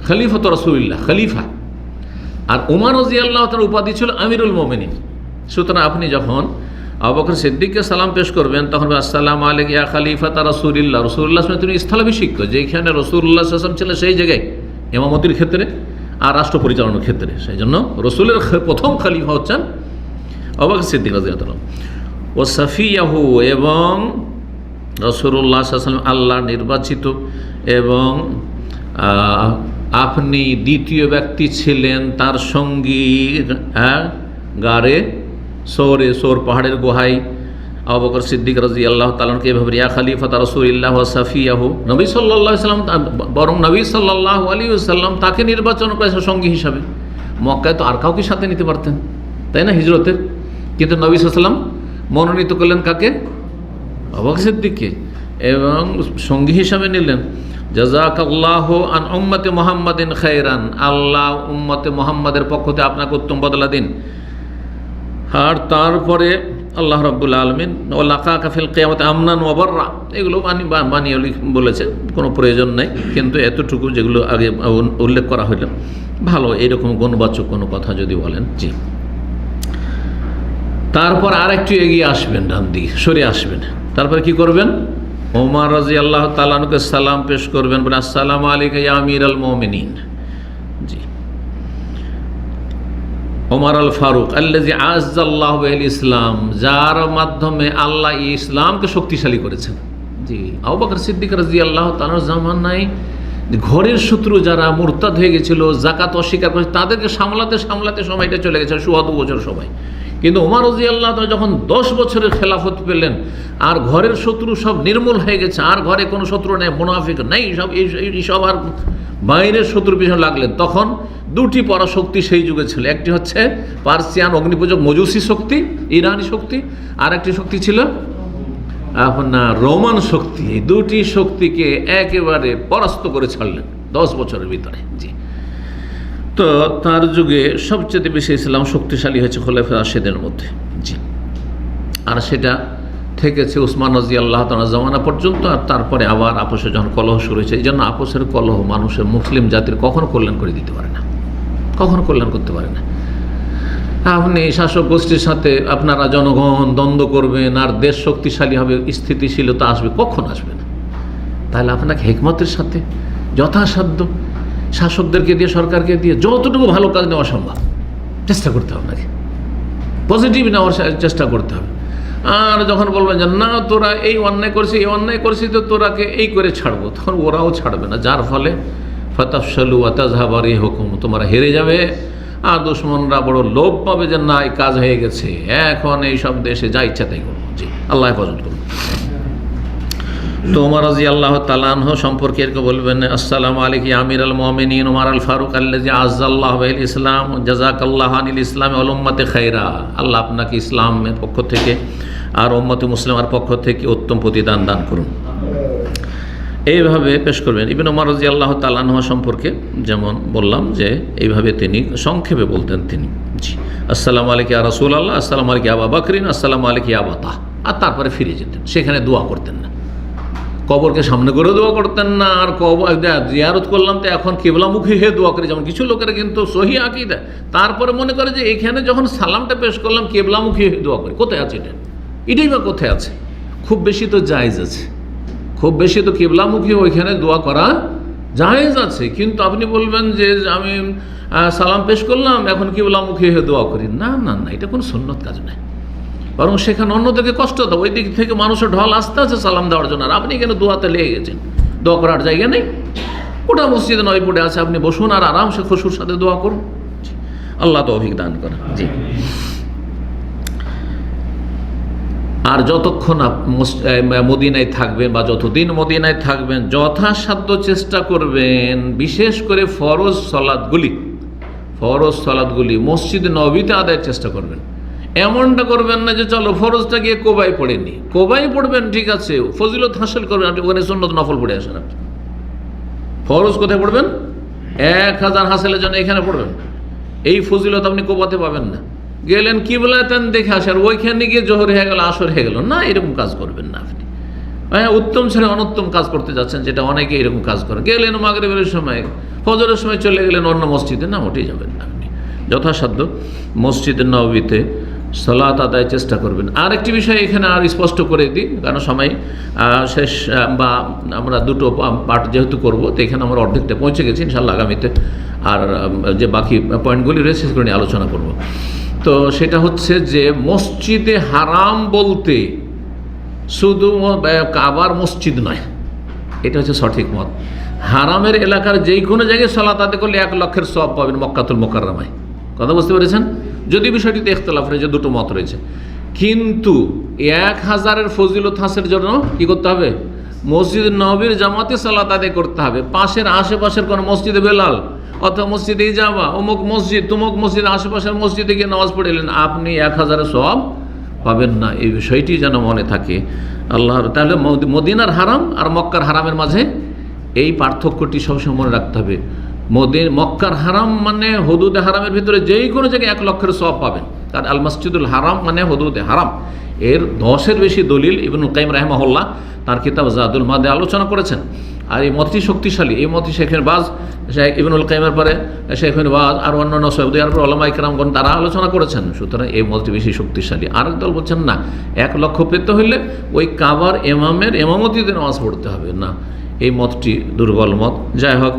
খলিফাতুর রাসূলিল্লাহ, খলিফা। আর উমর রাদিয়াল্লাহু তাআলার উপাধি ছিল আমিরুল মুমিনিন। সুতরাং আপনি যখন আবু বকর সিদ্দিককে সালাম পেশ করবেন তখন আসসালামু আলাইকা ইয়া খলিফাতা রাসূলিল্লাহ। রাসূলুল্লাহ তিনি স্থলাভিষিক্ত, যেখানে রাসূলুল্লাহ সাল্লাল্লাহু আলাইহি ওয়াসাল্লাম ছিলেন সেই জায়গায় ইমামতির ক্ষেত্রে আর রাষ্ট্র পরিচালনার ক্ষেত্রে। সেই জন্য রসুলের প্রথম খলিফা হচ্ছেন আবু বকর সিদ্দিক রাদিয়াল্লাহু তাআলা। ও সাফিয়াহু, এবং রাসূলুল্লাহ সাল্লাল্লাহু আলাইহি ওয়াসাল্লাম আল্লাহর নির্বাচিত, এবং আপনি দ্বিতীয় ব্যক্তি ছিলেন তার সঙ্গী গারে সৌর পাহাড়ের গুহায়। আবু বকর সিদ্দিক রাদিয়াল্লাহু তাআলাকে এভাবে ইয়া খলিফাতা রাসূলিল্লাহ ওয়া সাফিয়াহু, নবী সাল্লাল্লাহু আলাইহি ওয়াসাল্লাম, বরং নবী সাল্লাল্লাহু আলাইহি ওয়াসাল্লাম তাকে নির্বাচন করেছেন সঙ্গী হিসাবে। মক্কায় তো আর কাউকে সাথে নিতে পারতেন, তাই না, হিজরতের। কিন্তু নবী সাল্লাল্লাহু আলাইহি ওয়াসাল্লাম মনোনীত করলেন কাকে? আবু বকর সিদ্দিককে, এবং সঙ্গী হিসাবে নিলেন। জাযাকাল্লাহু আন উম্মতি মুহাম্মাদিন খায়রান, আল্লাহ উম্মতে মুহাম্মাদের পক্ষ থেকে আপনাকে উত্তম বদলা দিন। আর তারপরে আল্লাহ রাব্বুল আলামিন ওয়ালাকাকা ফিল কিয়ামতি আমনান ওয়া বাররা, এগুলো বানিয়ে বলেছেন, কোনো প্রয়োজন নেই, কিন্তু এতটুকু যেগুলো আগে উল্লেখ করা হইল ভালো, এইরকম গুণবাচক কোনো কথা যদি বলেন। জি, তারপর আরেকটু এগিয়ে আসবেন, ডান দিকে সরে আসবেন। তারপরে কি করবেন? ওমর রাদিয়াল্লাহু তাআলা আনহুকে সালাম পেশ করবেন, বলে আসসালামু আলাইকা ইয়া আমিরাল মুমিনিন। জি, ওমর আল ফারুক আল্লাযী আ'আজ্জাল্লাহু বিল ইসলাম, যার মাধ্যমে আল্লাহ ইসলামকে শক্তিশালী করেছেন। জি, আবু বকর সিদ্দিক রাদিয়াল্লাহু তাআলার জামানায় ঘরের শত্রু যারা মুরতাদ হয়ে গেছিল, যাকাত অস্বীকার করেছে, তাদেরকে সামলাতে সময়টা চলে গেছে ৭৪ বছর সময়। কিন্তু ওমর রাদিয়াল্লাহু তাআলা যখন 10 বছরের খেলাফত পেলেন আর ঘরের শত্রু সব নির্মূল হয়ে গেছে, আর ঘরে কোনো শত্রু নেই, মুনাফিক নেই, সব আর বাইরের শত্রুর পিছনে লাগলেন, তখন দুটি পরাশক্তি সেই যুগে ছিল। একটি হচ্ছে পার্সিয়ান অগ্নিপূজক মজুসি শক্তি, ইরানি শক্তি, আর একটি শক্তি ছিল আপনার রোমান শক্তি। এই দুটি শক্তিকে একেবারে পরাস্ত করে ছাড়লেন 10 বছরের ভিতরে। জি, তো তার যুগে সবচেয়ে বেশি ইসলাম শক্তিশালী হয়েছে খোলাফায়ে রাশিদের মধ্যে। জি, আর সেটা থেকেছে উসমান রাদিয়াল্লাহু তাআলা জামানা পর্যন্ত। আর তারপরে আবার আপোষে যখন কলহ শুরু হয়েছে, এই জন্য আপোষের কলহ মানুষের, মুসলিম জাতির কখনো কল্যাণ করে দিতে পারে না, কখনো কল্যাণ করতে পারে না। আপনি শাসক গোষ্ঠীর সাথে আপনারা জনগণ দ্বন্দ্ব করবেন আর দেশ শক্তিশালী হবে, স্থিতিশীলতা আসবে, কখন আসবে না। তাহলে আপনাকে হিকমতের সাথে যথাসাধ্য শাসকদেরকে দিয়ে, সরকারকে দিয়ে যতটুকু ভালো কাজ নেওয়া সম্ভব চেষ্টা করতে হবে, আপনাকে পজিটিভ নেওয়ার চেষ্টা করতে হবে। আর যখন বলবেন যে না তোরা এই অন্যায় করছিস তো তোরাকে এই করে ছাড়বো, তখন ওরাও ছাড়বে না, যার ফলে ফাতাফশালু ওয়া তাযহাবা রিহুকুম, তোমরা হেরে যাবে। আর দুশমনরা বড় লোভ পাবে যে না এই কাজ হয়ে গেছে, এখন এই সব দেশে যা ইচ্ছা তাই করবো। জি, আল্লাহ হেফাজত করুন। তো ওমর রাদিয়াল্লাহু তাআলা আনহু সম্পর্কে এরকম বলবেন, আসসালামু আলাইকা ইয়া আমিরাল মুমিনিন ওমর আল ফারুক আল্লাযী আযযাল্লাহু বিল ইসলাম জাযাকাল্লাহু আনিল ইসলাম ওয়াল উম্মতি খায়রা। আল্লাহ আপনাকে ইসলামের পক্ষ থেকে আর উম্মতে মুসলিমার পক্ষ থেকে উত্তম প্রতিদান দান করুন। এইভাবে পেশ করবেন। ইবনে ওমর রাদিয়াল্লাহু তাআলা আনহু সম্পর্কে যেমন বললাম যে এইভাবে তিনি সংক্ষেপে বলতেন তিনি, জি, আসসালামু আলাইকা ইয়া রাসূলুল্লাহ, আসসালামু আলাইকা ইয়া আবু বকরিন, আসসালামু আলাইকা ইয়া আবা তাহ, আর তারপরে ফিরে যেতেন। সেখানে দোয়া করতেন না, কবরকে সামনে করে দোয়া করতেন না। আর কবর জিয়ারত করলাম তো এখন কিবলামুখী হয়ে দোয়া করে, যেমন কিছু লোকেরা কিন্তু সহি আকীদা, তারপরে মনে করে যে এখানে যখন সালামটা পেশ করলাম কিবলামুখী হয়ে দোয়া করি। কোথায় আছে এটাই বা কোথায় আছে? খুব বেশি তো জায়েজ আছে, খুব বেশি তো কিবলামুখী ওইখানে দোয়া করা জায়েজ আছে, কিন্তু আপনি বলবেন যে আমি সালাম পেশ করলাম এখন কিবলামুখী হয়ে দোয়া করি, না না না, এটা কোনো সুন্নত কাজ নয়। বরং সেখানে অন্যদেরকে কষ্ট দাও, ওই দিক থেকে মানুষের ঢল আসতে আছে সালাম দেওয়ার জন্য, আর আপনি এখানে দোয়াতে লেগে গেছেন। দোয়া করার জায়গা নেই, ওটা মসজিদে নয় পড়ে আছে, আপনি বসুন আর আরামসে খুশুর সাথে দোয়া করুন। আল্লাহ তৌফিক দান করেন। জি, আর যতক্ষণ মদিনায় থাকবেন বা যতদিন মদিনায় থাকবেন যথাসাধ্য চেষ্টা করবেন, বিশেষ করে ফরজ সালাতগুলি মসজিদ নববীতে আদায়ের চেষ্টা করবেন। এমনটা করবেন না যে চলো ফরজটা গিয়ে কোবায় পড়েনি, কোবায় পড়বেন ঠিক আছে, ফজিলত হাসিল করবেন, আপনি ওখানে সুন্নত নফল পড়ে আসেন। আপনি ফরজ কোথায় পড়বেন? 1000 হাসিলের জন্য এখানে পড়বেন, এই ফজিলত আপনি কোবাতে পাবেন না। গেলেন কিবলাতেন দেখে আসার, ওইখানে গিয়ে জোহর হয়ে গেল আসর হয়ে গেল, না, এরকম কাজ করবেন না আপনি। হ্যাঁ, উত্তম ছেড়ে অনুত্তম কাজ করতে যাচ্ছেন, যেটা অনেকে এরকম কাজ করে। গেলেন মাগরিবের সময়, ফজরের সময় চলে গেলেন অন্য মসজিদে, না, মোটেই যাবেন না। আপনি যথাসাধ্য মসজিদের নববীতে সালাত আদায়ের চেষ্টা করবেন। আর একটি বিষয় এখানে আর স্পষ্ট করে দিই, কারণ সময় শেষ, বা আমরা দুটো পার্ট যেহেতু করবো, তো এখানে আমরা অর্ধেকটা পৌঁছে গেছি। ইনশাআল্লাহ আগামীতে আর যে বাকি পয়েন্টগুলি রয়েছে সেগুলো নিয়ে আলোচনা করব। তো সেটা হচ্ছে যে মসজিদে হারাম বলতে শুধু কাবার মসজিদ নয়, এটা হচ্ছে সঠিক মত। হারামের এলাকার যেই কোনো জায়গায় সালাত আদায় করলে 1 লক্ষের সওয়াব পাবেন মক্কাতুল মুকাররমায়। কথা বুঝতে পেরেছেন? যদি বিষয়টিতে ইখতিলাফ রয়েছে, দুটো মত রয়েছে, কিন্তু 1000-এর ফজিলত হাসিলের জন্য কি করতে হবে? মসজিদ নববীর জামাতে সালাত আদায় করতে হবে। পাশের আশেপাশের কোনো মসজিদে বেলাল অথবা মসজিদে ইজাবা, অমুক মসজিদ তুমুক মসজিদ, আশেপাশের মসজিদে গিয়ে নামাজ পড়লেন, আপনি 1000-এর সওয়াব পাবেন না। এই বিষয়টি যেন মনে থাকে আল্লাহর। তাহলে মদিনার হারাম আর মক্কার হারামের মাঝে এই পার্থক্যটি সবসময় মনে রাখতে হবে। মক্কার হারাম মানে হুদুদে হারামের ভিতরে যেই কোনো জায়গায় 1 লক্ষের সওয়াব পাবেন, কারণ আল মসজিদুল হারাম মানে হুদুদে হারাম। এর 10-এর বেশি দলিল ইবনুল কাইয়িম রাহিমাহুল্লাহ তার কিতাব জাদুল মাদে আলোচনা করেছেন। আর এই মতটি শক্তিশালী, এই মতটি শেখ বাজ, শেখ ইবনুল কাইয়িমের পরে শেখ বাজ আর অন্যান্য সৌদি আরবের উলামা ইকরামগণ তারা আলোচনা করেছেন। সুতরাং এই মতটি বেশি শক্তিশালী। আরেক দল বলছেন না, 1 লক্ষ পেতে হইলে ওই কাবার ইমামের ইমামতিতে নামাজ পড়তে হবে, না, এই মতটি দুর্বল মত। যাই হোক,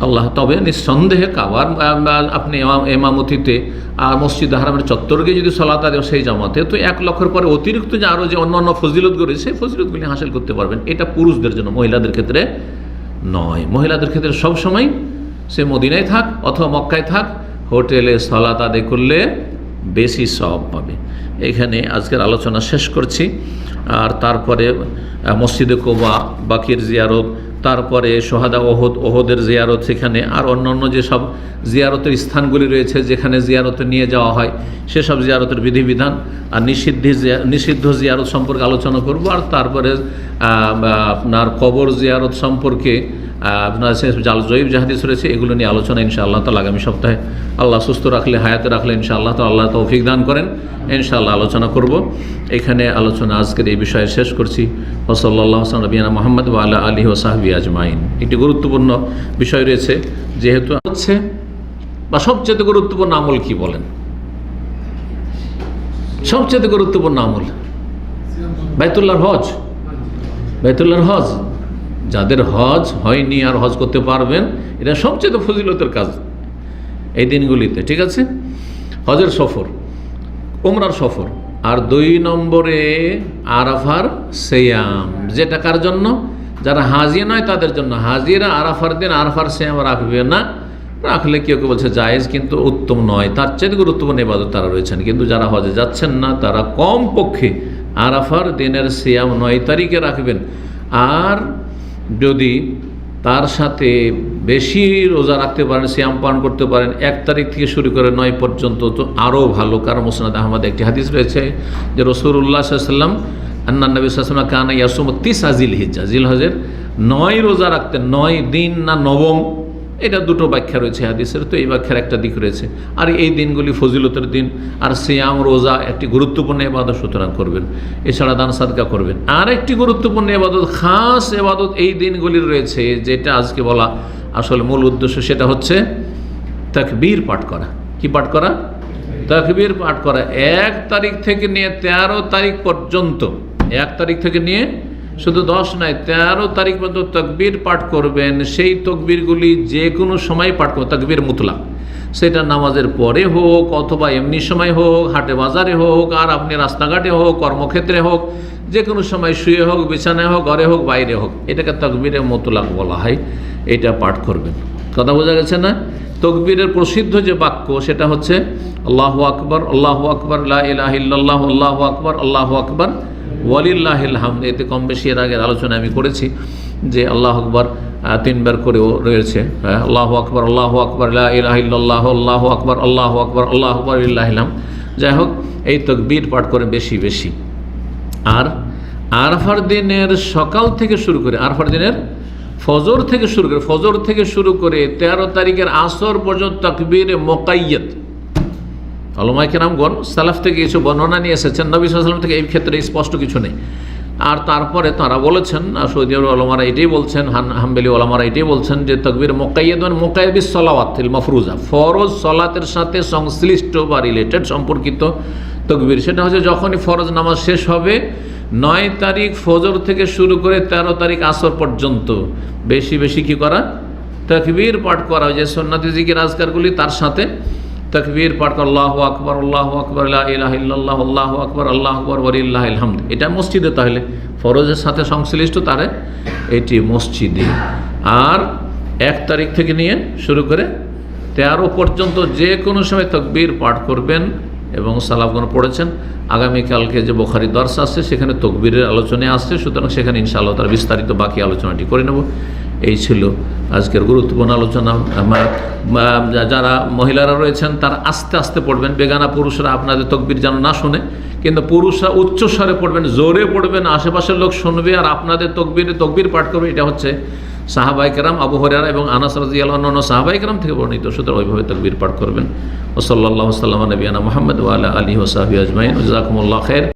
আল্লাহ, তবে নিঃসন্দেহে কাবার আপনি ইমামতিতে আর মসজিদ হারামের চত্বরকে যদি সালাত আদায় সেই জামাতে, তো 1 লক্ষের পরে অতিরিক্ত যে আরও যে অন্য ফজিলতগুলি, সেই ফজিলতগুলি হাসিল করতে পারবেন। এটা পুরুষদের জন্য, মহিলাদের ক্ষেত্রে নয়। মহিলাদের ক্ষেত্রে সবসময় সে মদিনায় থাক অথবা মক্কায় থাক, হোটেলে সালাত আদায় করলে বেশি সওয়াব পাবে। এখানে আজকের আলোচনা শেষ করছি। আর তারপরে মসজিদে কুবা, বাকির জিয়ারত, তারপরে সোহাদা ওহদের জিয়ারত, সেখানে আর অন্যান্য যেসব জিয়ারতের স্থানগুলি রয়েছে যেখানে জিয়ারতে নিয়ে যাওয়া হয়, সেসব জিয়ারতের বিধিবিধান আর নিষিদ্ধ জিয়ারত সম্পর্কে আলোচনা করব। আর তারপরে আপনার কবর জিয়ারত সম্পর্কে আপনার জয়ীব জাহাদিস রয়েছে, এগুলো নিয়ে আলোচনা ইনশাআল্লাহ তাআলা আগামী সপ্তাহে আল্লাহ সুস্থ রাখলে, হায়াতে রাখলে ইনশাআল্লাহ তাআলা আল্লাহ তৌফিক দান করেন, ইনশাআল্লাহ আলোচনা করব। এখানে আলোচনা আজকের এই বিষয়ে শেষ করছি। ওয়া সাল্লাল্লাহু আলা নবিয়িনা মুহাম্মদ ওয়া আলা আলিহি ওয়া সাহবিহি আজমাইন। একটি গুরুত্বপূর্ণ বিষয় রয়েছে, যেহেতু হচ্ছে বা সবচেয়ে গুরুত্বপূর্ণ আমল কি বলেন? সবচেয়ে গুরুত্বপূর্ণ আমল বাইতুল্লাহর হজ। বাইতুল্লাহর হজ, যাদের হজ হয়নি আর হজ করতে পারবেন, এটা সবচেয়ে ফজিলতের কাজ এই দিনগুলিতে, ঠিক আছে? হজের সফর, উমরার সফর, আর 2 নম্বরে আরাফার সিয়াম, যেটা কার জন্য? যারা হাজি নয় তাদের জন্য। হাজিরা আরাফার দিন আরাফার সিয়াম রাখবে না, রাখলে কেউ কেউ বলছে জায়েজ, কিন্তু উত্তম নয়। তার চেয়ে গুরুত্বপূর্ণ ইবাদত তারা রয়েছেন। কিন্তু যারা হজে যাচ্ছেন না তারা কমপক্ষে আরাফার দিনের সিয়াম 9 তারিখে রাখবেন। আর যদি তার সাথে বেশি রোজা রাখতে পারেন, সিয়াম পালন করতে পারেন 1 তারিখ থেকে শুরু করে 9 পর্যন্ত, তো আরও ভালো। কারণ মুসনাদ আহমদ একটি হাদিস রয়েছে যে রাসূলুল্লাহ সাল্লাল্লাহু আলাইহি ওয়াসাল্লাম আন্নান নবী সাল্লাল্লাহু আলাইহি ওয়াসাল্লাম কানা ইয়াসুমু 9 জিলহিজ্জা, জিলহজের 9 রোজা রাখতেন। 9 দিন না নবম, এটা দুটো ব্যাখ্যা রয়েছে হাদিসের, তো এই ব্যাখ্যার একটা দিক রয়েছে। আর এই দিনগুলি ফজিলতের দিন, আর সিয়াম রোজা একটি গুরুত্বপূর্ণ ইবাদত, সুতরাং করবেন। এছাড়া দান সাদকা করবেন। আর একটি গুরুত্বপূর্ণ ইবাদত, খাস ইবাদত এই দিনগুলির রয়েছে, যেটা আজকে বলা আসলে মূল উদ্দেশ্য, সেটা হচ্ছে তাকবীর পাঠ করা। কি পাঠ করা? তাকবীর পাঠ করা। 1 তারিখ থেকে নিয়ে 13 তারিখ পর্যন্ত, 1 তারিখ থেকে নিয়ে শুধু 10 নয় 13 তারিখ পর্যন্ত তাকবীর পাঠ করবেন। সেই তাকবীরগুলি যে কোনো সময় পাঠ করবেন, তাকবীর মুতলাক। সেটা নামাজের পরে হোক, অথবা এমনি সময় হোক, হাটে বাজারে হোক, আর আপনি রাস্তাঘাটে হোক, কর্মক্ষেত্রে হোক, যে কোনো সময় শুয়ে হোক, বিছানায় হোক, ঘরে হোক, বাইরে হোক, এটাকে তাকবীরে মুতলাক বলা হয়। এটা পাঠ করবেন। কথা বোঝা গেছে না? তাকবীরের প্রসিদ্ধ যে বাক্য সেটা হচ্ছে আল্লাহু আকবার, আল্লাহু আকবার, লা ইলাহা ইল্লাল্লাহ, আল্লাহু আকবার, আল্লাহু আকবার, ওয়ালিল্লাহিল হামদ। এতে কম বেশি এর আগের আলোচনা আমি করেছি যে আল্লাহু আকবার 3 বার করেও রয়েছে। আল্লাহু আকবার, আল্লাহু আকবার, লা ইলাহা ইল্লাল্লাহ, আল্লাহু আকবার, আল্লাহু আকবার, আল্লাহু আকবার, ওয়ালিল্লাহিল হামদ। যাই হোক, এই তাকবীর পাঠ করে বেশি বেশি। আর আরাফার দিনের সকাল থেকে শুরু করে, আরাফার দিনের ফজর থেকে শুরু করে, ফজর থেকে শুরু করে 13 তারিখের আসর পর্যন্ত তাকবীরে মুকাইয়াদ। উলামায়ে কেরামগণ সালাফ থেকে কিছু বর্ণনা নিয়ে এসেছেন, নবী সাল্লাল্লাহু আলাইহি ওয়াসাল্লাম থেকে এই ক্ষেত্রে স্পষ্ট কিছু নেই। আর তারপরে তারা বলেছেন, সৌদি আরব ওলামারা এটাই বলছেন, হাম্বলি ওলামারা এটাই বলছেন যে তাকবীর মুকাইয়াদ মানে মুকাইয়াদ বিস সালাওয়াতিল মাফরুজা, ফরজ সালাতের সাথে সংশ্লিষ্ট বা রিলেটেড সম্পর্কিত তাকবীর। সেটা হচ্ছে যখনই ফরজ নামাজ শেষ হবে 9 তারিখ ফজর থেকে শুরু করে 13 তারিখ আসর পর্যন্ত বেশি বেশি কি করা? তাকবীর পাঠ করা। যে সুন্নতি জিকির আজকারগুলি, তার সাথে তাকবীর পাঠ করা। আল্লাহু আকবার, আল্লাহু আকবার, লা ইলাহা ইল্লাল্লাহ, আল্লাহু আকবার, আল্লাহু আকবার, ওয়ালিল্লাহিল হামদ। এটা মসজিদে, তাহলে ফরজের সাথে সংশ্লিষ্ট তারে এটি মসজিদে। আর 1 তারিখ থেকে নিয়ে শুরু করে 13 পর্যন্ত যে কোনো সময় তাকবীর পাঠ করবেন। এবং সালাফগণ পড়েছেন আগামীকালকে যে বুখারী দর্স আসছে সেখানে তাকবীরের আলোচনায় আসছে, সুতরাং সেখানে ইনশাআল্লাহ তার বিস্তারিত বাকি আলোচনাটি করে নেব। এই ছিল আজকের গুরুত্বপূর্ণ আলোচনা। যারা মহিলারা রয়েছেন তারা আস্তে আস্তে পড়বেন, বেগানা পুরুষরা আপনাদের তাকবীর যেন না শুনে, কিন্তু পুরুষরা উচ্চস্বরে পড়বেন, জোরে পড়বেন, আশেপাশের লোক শুনবে আর আপনাদের তাকবীর পাঠ করবে। এটা হচ্ছে সাহাবায়ে কেরাম, আবু হুরায়রা এবং আনাস রাদিয়াল্লাহু আনহু সাহাবায়ে কেরাম থেকে বর্ণিত। সুতরাং ওইভাবে তাকবীর পাঠ করবেন। ওয়া সাল্লাল্লাহু আলা নবিয়ানা মুহাম্মদ ওয়া আলা আলিহি ওয়া সাহবিহি আজমাইন। জাযাকুমুল্লাহু খাইর।